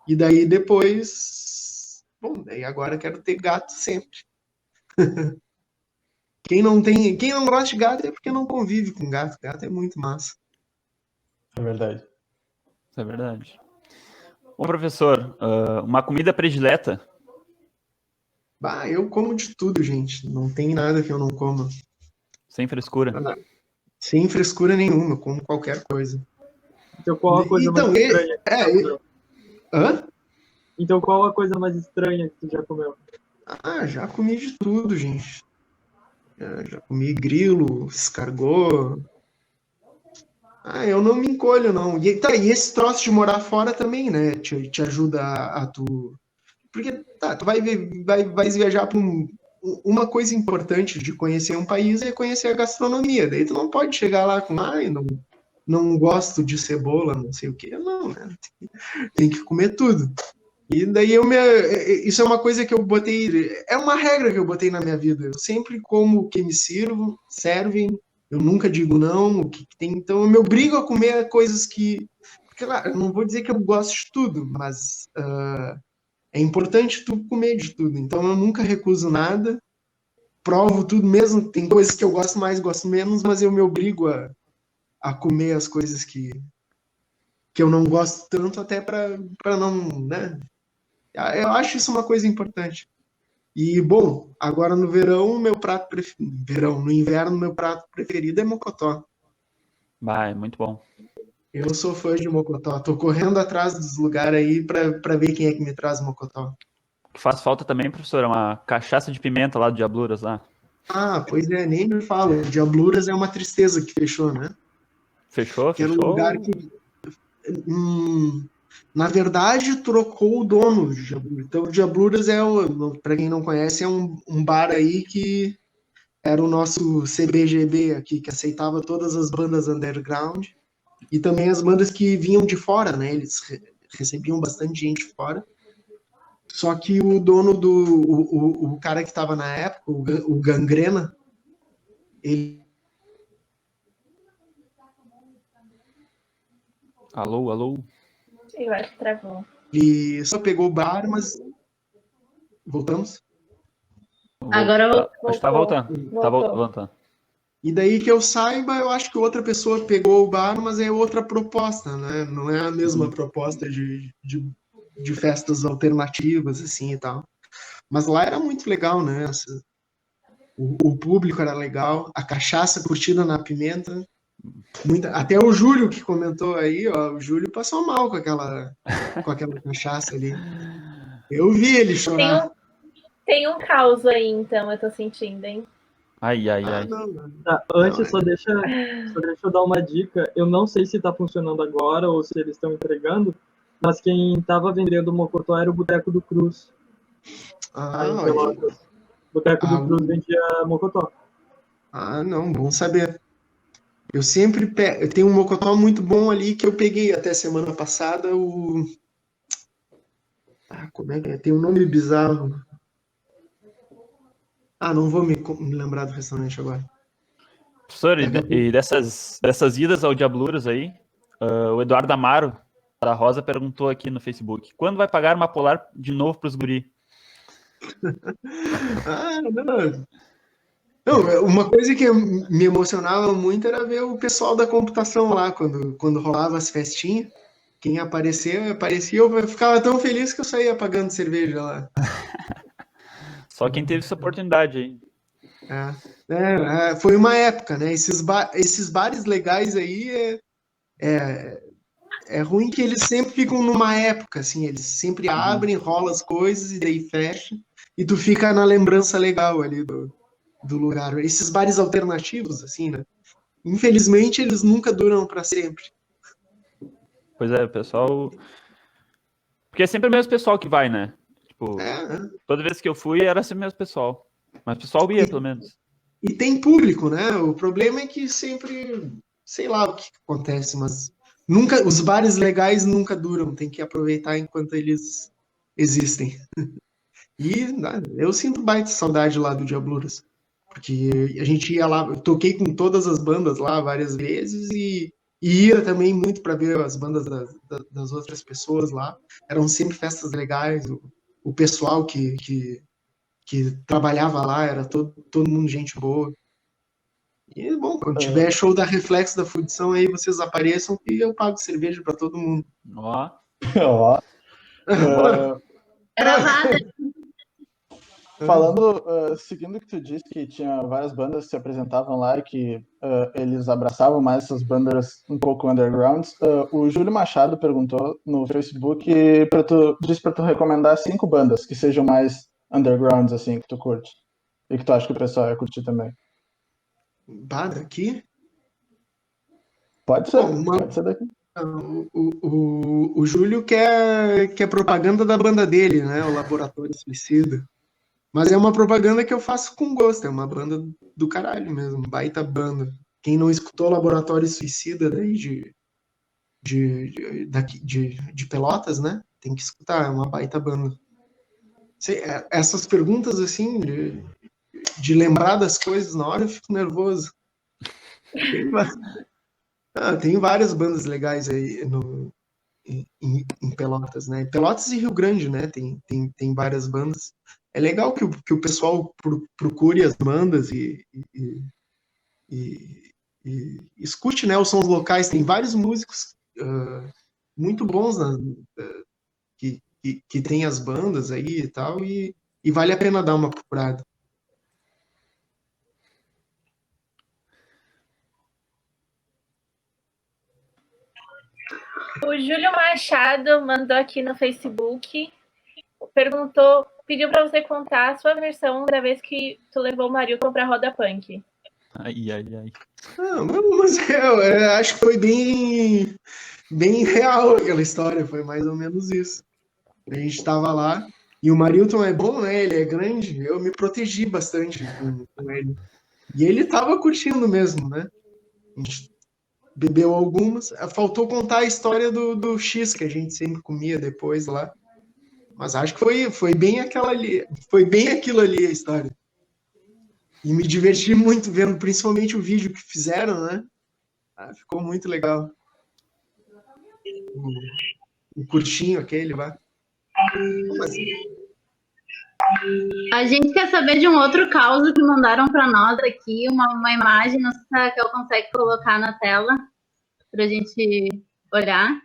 E daí depois... Bom, daí agora quero ter gato sempre. Quem não gosta de gato é porque não convive com gato. Gato é muito massa. É verdade. Isso é verdade. Bom, professor, uma comida predileta? Bah, eu como de tudo, gente. Não tem nada que eu não coma. Sem frescura. Sem frescura nenhuma, eu como qualquer coisa. Então qual a coisa Então, mais estranha que tu já comeu? Hã? Então qual a coisa mais estranha que tu já comeu? Ah, já comi de tudo, gente. Já comi grilo, escargot. Ah, eu não me encolho, não. E esse troço de morar fora também, né? Te ajuda a tu... Porque, tu vai viajar para uma coisa importante de conhecer um país é conhecer a gastronomia. Daí tu não pode chegar lá com, não gosto de cebola, não sei o quê. Não, né? Tem que comer tudo. E daí isso é uma coisa que eu botei, é uma regra que eu botei na minha vida. Eu sempre como o que me servem, eu nunca digo não, o que tem. Então eu me obrigo a comer coisas que, porque lá, eu não vou dizer que eu gosto de tudo, mas é importante tu comer de tudo. Então eu nunca recuso nada, provo tudo mesmo. Tem coisas que eu gosto mais, gosto menos, mas eu me obrigo a comer as coisas que eu não gosto tanto, até para não, né? Eu acho isso uma coisa importante. E, bom, agora no verão, meu prato preferido. No inverno, meu prato preferido é mocotó. Bah, é muito bom. Eu sou fã de mocotó. Tô correndo atrás dos lugares aí para ver quem é que me traz mocotó. O que faz falta também, professor, é uma cachaça de pimenta lá do Diabluras lá. Ah, pois é, nem me falo. Diabluras é uma tristeza que fechou, né? Fechou? Que era um lugar que... na verdade, trocou o dono de Diabluras. Então, o Diabluras para quem não conhece, é um bar aí que era o nosso CBGB aqui, que aceitava todas as bandas underground e também as bandas que vinham de fora, né? Eles recebiam bastante gente fora. Só que o dono o cara que estava na época, o Gangrena, ele... Alô? Eu acho que travou. Ele só pegou o bar, mas... Voltamos? Agora Acho que tá voltando. Tá Voltou. voltando. E daí que eu saiba, eu acho que outra pessoa pegou o bar, mas é outra proposta, né? Não é a mesma proposta de festas alternativas, assim, e tal. Mas lá era muito legal, né? O público era legal, a cachaça curtida na pimenta. Até o Júlio que comentou aí, ó, o Júlio passou mal com aquela cachaça ali. Eu vi ele chorar. Tem um caos aí, então, eu tô sentindo, hein? Ai. Não. Tá, antes, só deixa eu dar uma dica. Eu não sei se tá funcionando agora ou se eles estão entregando, mas quem tava vendendo o mocotó era o Boteco do Cruz. Aí em Pelotas. Boteco do Cruz vendia mocotó. Ah, não, bom saber. Eu sempre eu tenho um mocotó muito bom ali que eu peguei até semana passada, como é que é? Tem um nome bizarro. Não vou me lembrar do restaurante agora. Professor, e dessas idas ao Diabluras aí, o Eduardo Amaro, da Rosa, perguntou aqui no Facebook, quando vai pagar uma polar de novo pros guri? Não. Não, uma coisa que me emocionava muito era ver o pessoal da computação lá, quando rolava as festinhas. Quem aparecia, eu ficava tão feliz que eu saía pagando cerveja lá. Só quem teve essa oportunidade aí. Foi uma época, né? Esses bares legais aí é ruim que eles sempre ficam numa época, assim, eles sempre abrem, rolam as coisas e daí fecha, e tu fica na lembrança legal ali do lugar. Esses bares alternativos, assim, né? Infelizmente, eles nunca duram para sempre. Pois é, o pessoal. Porque é sempre o mesmo pessoal que vai, né? Tipo, toda vez que eu fui era sempre o mesmo pessoal. Mas o pessoal ia, pelo menos. E tem público, né? O problema é que sempre, sei lá o que acontece, mas nunca, os bares legais nunca duram. Tem que aproveitar enquanto eles existem. E eu sinto baita saudade lá do Diabluras, porque a gente ia lá, eu toquei com todas as bandas lá várias vezes e ia também muito para ver as bandas das outras pessoas lá. Eram sempre festas legais, o pessoal que trabalhava lá era todo mundo gente boa. E, bom, quando tiver show da Reflexo da Fundição aí, vocês apareçam e eu pago cerveja para todo mundo. Ó. Ó. Gravada. Falando, seguindo o que tu disse, que tinha várias bandas que se apresentavam lá e que eles abraçavam mais essas bandas um pouco undergrounds, o Júlio Machado perguntou no Facebook disse pra tu recomendar 5 bandas que sejam mais undergrounds, assim, que tu curte. E que tu acha que o pessoal ia curtir também. Daqui? Pode ser, Bom, pode ser daqui. O Júlio quer propaganda da banda dele, né? O Laboratório Suicida. Mas é uma propaganda que eu faço com gosto. É uma banda do caralho mesmo. Baita banda. Quem não escutou Laboratório Suicida daí de Pelotas, né? Tem que escutar. É uma baita banda. Essas perguntas, assim, de lembrar das coisas na hora, eu fico nervoso. Tem várias bandas legais aí em Pelotas, né? Pelotas e Rio Grande, né? Tem várias bandas. É legal que o pessoal procure as bandas e escute, né, os sons locais. Tem vários músicos muito bons que tem as bandas aí e tal, e vale a pena dar uma procurada. O Júlio Machado mandou aqui no Facebook, pediu para você contar a sua versão da vez que tu levou o Marilton pra Roda Punk. Ai. Mas eu acho que foi bem real aquela história, foi mais ou menos isso. A gente estava lá, e o Marilton é bom, né? Ele é grande, eu me protegi bastante com ele. E ele estava curtindo mesmo, né? A gente bebeu algumas. Faltou contar a história do X que a gente sempre comia depois lá. Mas acho que foi bem aquilo ali a história. E me diverti muito vendo, principalmente o vídeo que fizeram, né? Ficou muito legal. O curtinho aquele lá. A gente quer saber de um outro caso que mandaram para nós aqui, uma imagem, não sei se a Raquel consegue colocar na tela para a gente olhar.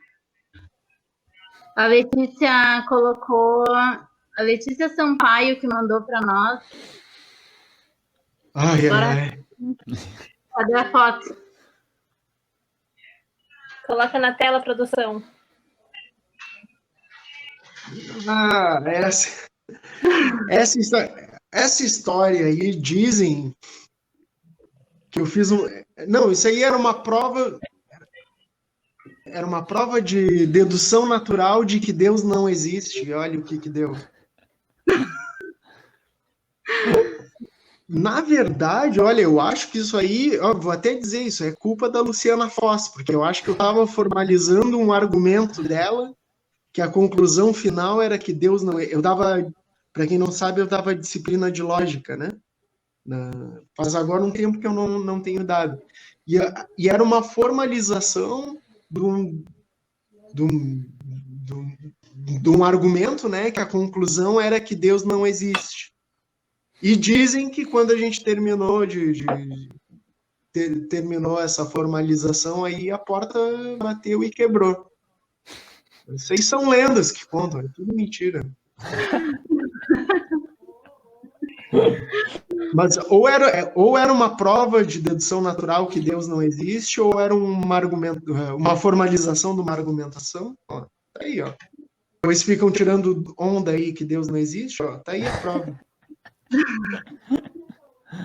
A Letícia a Letícia Sampaio que mandou para nós. Ai. Cadê a foto? Coloca na tela, produção. Essa história aí dizem que eu fiz Não, isso aí era uma prova. Era uma prova de dedução natural de que Deus não existe. Olha o que deu. Na verdade, olha, eu acho que isso aí, vou até dizer isso, é culpa da Luciana Foss, porque eu acho que eu estava formalizando um argumento dela, que a conclusão final era que Deus não... Eu dava, para quem não sabe, eu dava disciplina de lógica, né? Faz agora um tempo que eu não tenho dado. E era uma formalização de um argumento, né? Que a conclusão era que Deus não existe. E dizem que quando a gente terminou terminou essa formalização, aí a porta bateu e quebrou. Isso aí são lendas que contam, é tudo mentira. Mas ou era uma prova de dedução natural que Deus não existe, ou era uma formalização de uma argumentação. Ó, tá aí, ó. Depois ficam tirando onda aí que Deus não existe, ó, tá aí a prova.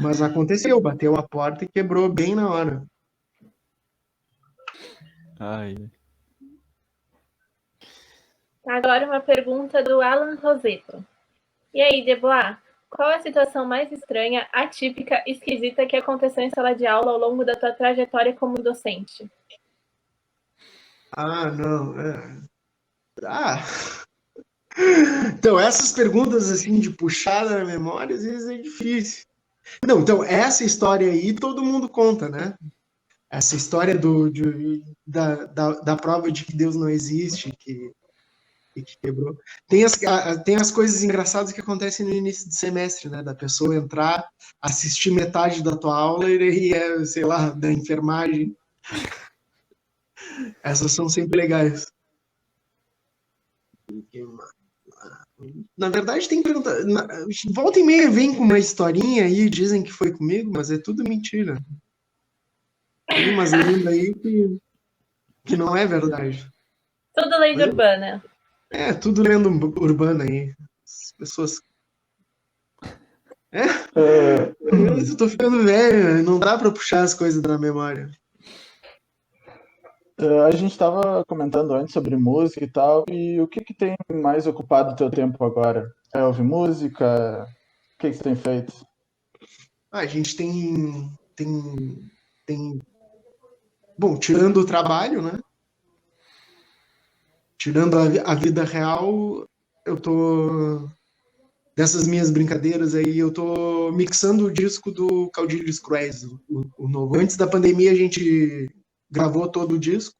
Mas aconteceu, bateu a porta e quebrou bem na hora. Ai. Agora uma pergunta do Alan Roseto. E aí, Debois, qual a situação mais estranha, atípica, esquisita que aconteceu em sala de aula ao longo da tua trajetória como docente? Ah, não. Então, essas perguntas assim de puxada na memória, às vezes é difícil. Não, então, essa história aí todo mundo conta, né? Essa história da prova de que Deus não existe, que quebrou. Tem as coisas engraçadas que acontecem no início do semestre, né? Da pessoa entrar, assistir metade da tua aula e sei lá, da enfermagem. Essas são sempre legais. Na verdade, tem pergunta. Volta e meia vem com uma historinha aí, dizem que foi comigo, mas é tudo mentira. Tem umas lendas aí que não é verdade. Tudo lenda urbana. É, tudo lenda urbana aí. As pessoas. Eu tô ficando velho, não dá pra puxar as coisas da memória. A gente estava comentando antes sobre música e tal, e o que tem mais ocupado o teu tempo agora? É ouvir música? O que você tem feito? A gente tem. Bom, tirando o trabalho, né? Tirando a vida real, eu tô. Dessas minhas brincadeiras aí, eu tô mixando o disco do Caudilhos Cruéis, o novo. Antes da pandemia, a gente gravou todo o disco.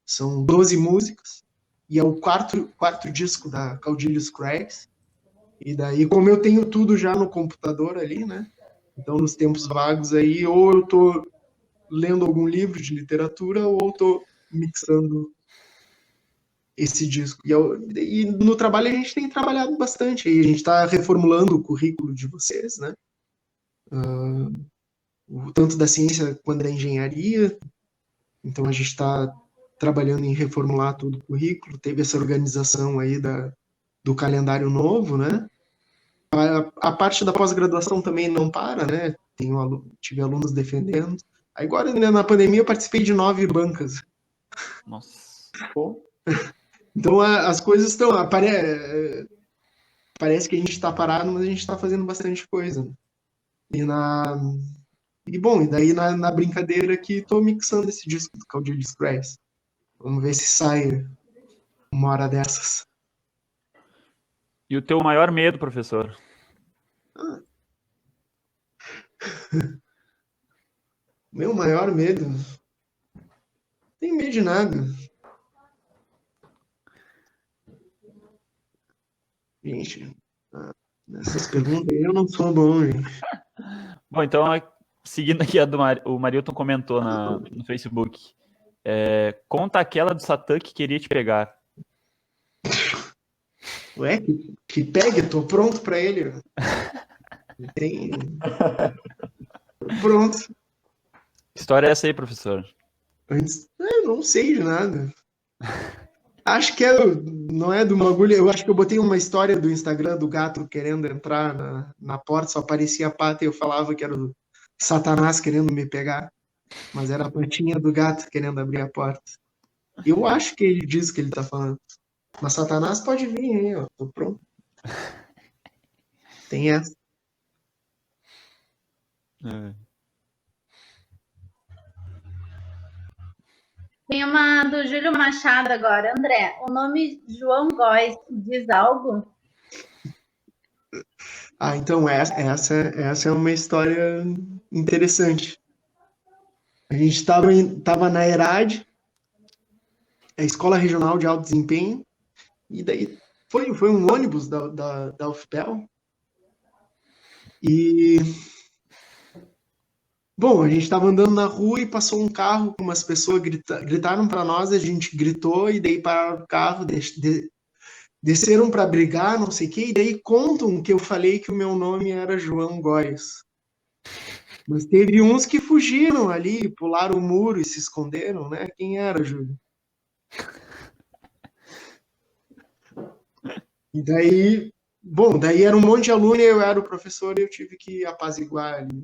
São 12 músicas. E é o quarto disco da Caudilhos Cruéis. E daí, como eu tenho tudo já no computador ali, né? Então, nos tempos vagos aí, ou eu tô lendo algum livro de literatura, ou eu tô mixando esse disco. E no trabalho a gente tem trabalhado bastante. Aí a gente está reformulando o currículo de vocês, né? Tanto da ciência quanto da engenharia. Então a gente está trabalhando em reformular todo o currículo. Teve essa organização aí do calendário novo, né? A parte da pós-graduação também não para, né? Tive alunos defendendo. Agora, né, na pandemia, eu participei de 9 bancas. Nossa. Então, as coisas estão... Parece que a gente está parado, mas a gente está fazendo bastante coisa. E daí na brincadeira aqui, estou mixando esse disco do Caudilhos Cruéis. Vamos ver se sai uma hora dessas. E o teu maior medo, professor? Meu maior medo? Não tenho medo de nada. Gente, nessas perguntas aí eu não sou bom, gente. Bom, então, seguindo aqui a do o Marilton comentou no Facebook. Conta aquela do Satã que queria te pegar. Ué, que pegue, tô pronto pra ele. Pronto. Que história é essa aí, professor? Não sei de nada. Acho que não é do bagulho. Eu acho que eu botei uma história do Instagram do gato querendo entrar na porta, só aparecia a pata e eu falava que era o Satanás querendo me pegar. Mas era a patinha do gato querendo abrir a porta. Eu acho que ele diz que ele tá falando. Mas Satanás pode vir aí, ó. Tô pronto. Tem essa. Tem uma do Júlio Machado agora. André, o nome João Góes diz algo? Então essa é uma história interessante. A gente estava na ERAD, a Escola Regional de Alto Desempenho, e daí foi um ônibus da UFPEL, E, bom, a gente estava andando na rua e passou um carro com umas pessoas gritaram para nós, a gente gritou e daí pararam o carro, desceram para brigar, não sei o quê, e daí contam que eu falei que o meu nome era João Góes. Mas teve uns que fugiram ali, pularam o muro e se esconderam, né? Quem era, Júlio? E daí, bom, daí era um monte de aluno e eu era o professor e eu tive que apaziguar ali.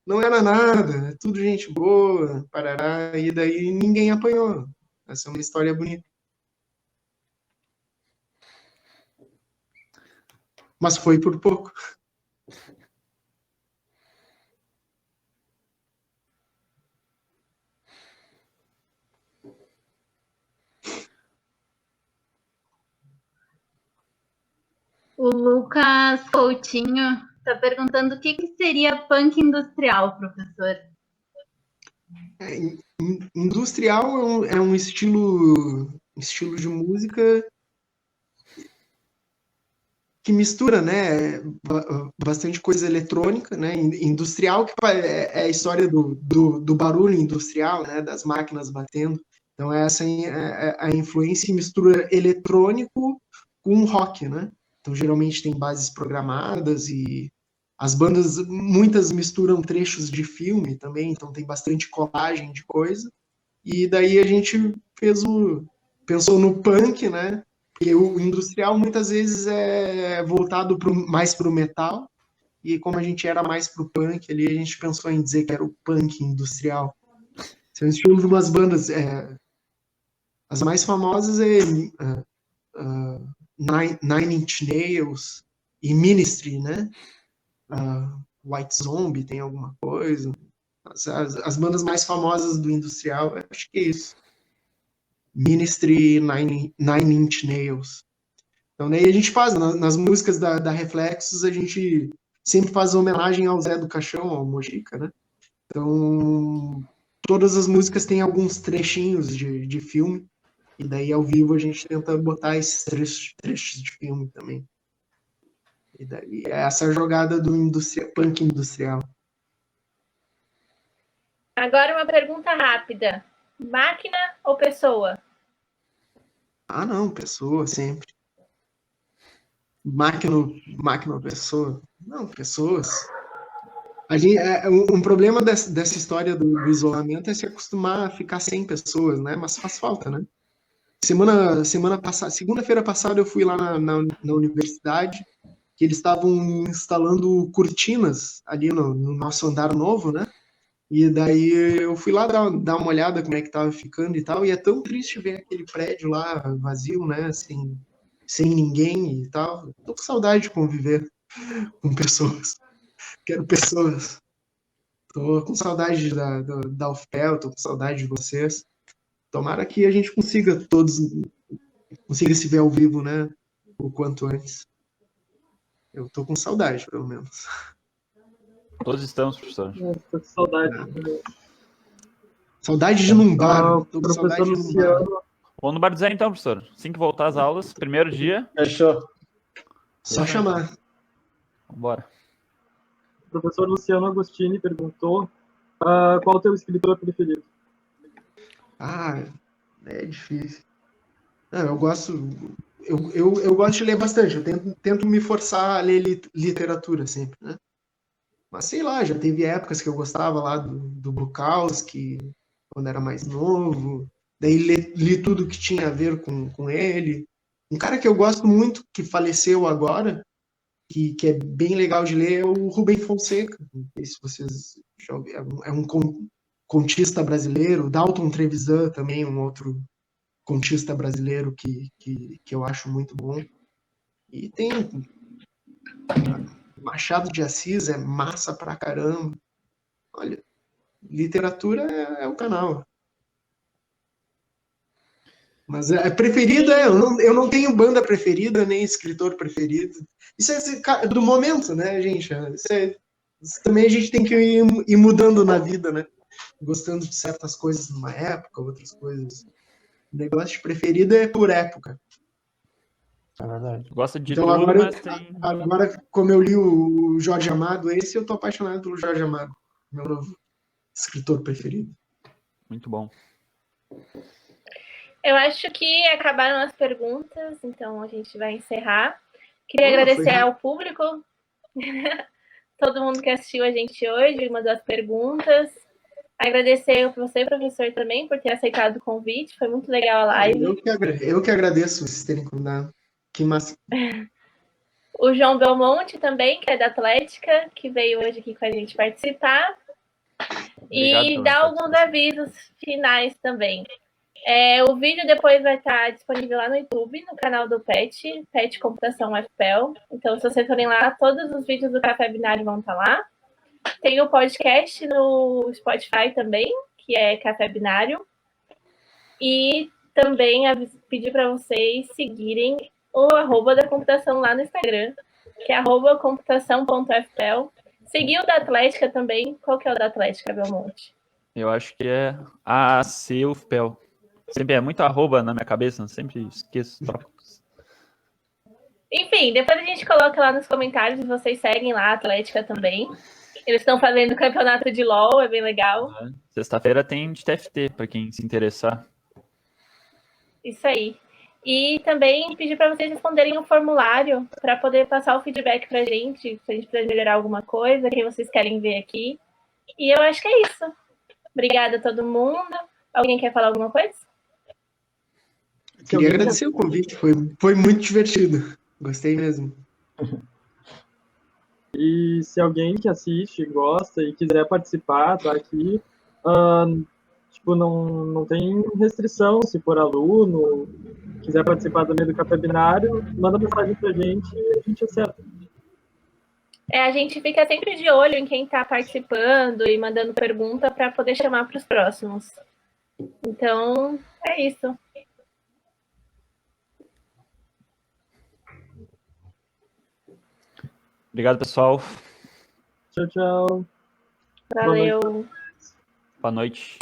Não era nada, é tudo gente boa, parará, e daí ninguém apanhou. Essa é uma história bonita. Mas foi por pouco. O Lucas Coutinho está perguntando o que seria punk industrial, professor? Industrial é um estilo de música que mistura, né, bastante coisa eletrônica, né, industrial, que é a história do barulho industrial, né, das máquinas batendo. Então essa é a influência e mistura eletrônico com rock, né? Então geralmente tem bases programadas e as bandas, muitas misturam trechos de filme também, então tem bastante colagem de coisa. E daí a gente pensou no punk, né? E o industrial muitas vezes é voltado mais para o metal, e como a gente era mais para o punk ali, a gente pensou em dizer que era o punk industrial. São estilos de umas bandas, as mais famosas Nine Inch Nails e Ministry, né? White Zombie tem alguma coisa. As bandas mais famosas do industrial, acho que é isso. Ministry, Nine Inch Nails. Então, daí a gente faz, nas músicas da Reflexos, a gente sempre faz homenagem ao Zé do Caixão, ao Mojica, né? Então, todas as músicas têm alguns trechinhos de filme, e daí ao vivo a gente tenta botar esses trechos de filme também. E daí é essa jogada do punk industrial. Agora uma pergunta rápida. Máquina ou pessoa? Não, pessoa, sempre. Máquina ou pessoa? Não, pessoas. Um problema dessa história do isolamento é se acostumar a ficar sem pessoas, né? Mas faz falta, né? Semana passada, segunda-feira passada, eu fui lá na universidade, que eles estavam instalando cortinas ali no nosso andar novo, né? E daí eu fui lá dar uma olhada como é que tava ficando e tal, e é tão triste ver aquele prédio lá vazio, né? Assim, sem ninguém e tal. Tô com saudade de conviver com pessoas. Quero pessoas. Tô com saudade da UFPEL, tô com saudade de vocês. Tomara que a gente consiga se ver ao vivo, né? O quanto antes. Eu tô com saudade, pelo menos. Todos estamos, professor. Tô com saudade. Saudade de ir num bar. Tô com Professor saudade de ir num bar. Luciano. Vamos no bar do Zé então, professor. Assim que voltar às aulas, primeiro dia, Fechou. Só chamar. vambora. O professor Luciano Agostini perguntou qual o teu escritor preferido? É difícil. Eu gosto de ler bastante. Eu tento me forçar a ler literatura sempre, né? Mas sei lá, já teve épocas que eu gostava lá do Bukowski, quando era mais novo. Daí li tudo que tinha a ver com ele. Um cara que eu gosto muito, que faleceu agora, que é bem legal de ler, é o Rubem Fonseca. Não sei se vocês já ouviram. É um contista brasileiro. Dalton Trevisan também, um outro contista brasileiro que eu acho muito bom. E tem Machado de Assis, é massa pra caramba. Olha, literatura é o canal. Mas preferida, eu não tenho banda preferida, nem escritor preferido. Isso é do momento, né, gente? Isso também a gente tem que ir mudando na vida, né? Gostando de certas coisas numa época, outras coisas. O negócio de preferido é por época. É verdade. Tu gosta de Então tudo, agora, mas tem... agora, como eu li o Jorge Amado, esse eu tô apaixonado pelo Jorge Amado, meu novo escritor preferido. Muito bom. Eu acho que acabaram as perguntas, então a gente vai encerrar. Queria Foi agradecer rápido. ao público, todo mundo que assistiu a gente hoje, mandou as perguntas. Agradecer a você, professor, também, por ter aceitado o convite. Foi muito legal a live. Eu que agradeço vocês terem convidado. Que massa. O João Belmonte também, que é da Atlética, que veio hoje aqui com a gente participar. Obrigado E pela dar alguns participação. avisos finais também. O vídeo depois vai estar disponível lá no YouTube, no canal do PET Computação FPEL. Então, se vocês forem lá, todos os vídeos do Café Binário vão estar lá. Tem o podcast no Spotify também, que é Café Binário. E também pedir para vocês seguirem o @ da computação lá no Instagram, que é @computação.fpel. Seguir o da Atlética também. Qual que é o da Atlética, Belmonte? Eu acho que é AACUFPEL. Sempre é muito arroba na minha cabeça, sempre esqueço. Enfim, depois a gente coloca lá nos comentários e vocês seguem lá a Atlética também. Eles estão fazendo campeonato de LOL, é bem legal. Sexta-feira tem de TFT, para quem se interessar. Isso aí. E também pedir para vocês responderem o formulário para poder passar o feedback para a gente, se a gente precisar melhorar alguma coisa, quem vocês querem ver aqui. E eu acho que é isso. Obrigada a todo mundo. Alguém quer falar alguma coisa? Queria agradecer o convite, foi muito divertido. Gostei mesmo. E se alguém que assiste, gosta e quiser participar, tá aqui. Tipo, não tem restrição. Se for aluno, quiser participar também do Café Binário, manda mensagem pra gente e a gente acerta. A gente fica sempre de olho em quem está participando e mandando pergunta para poder chamar para os próximos. Então, é isso. Obrigado, pessoal. Tchau, tchau. Valeu. Boa noite.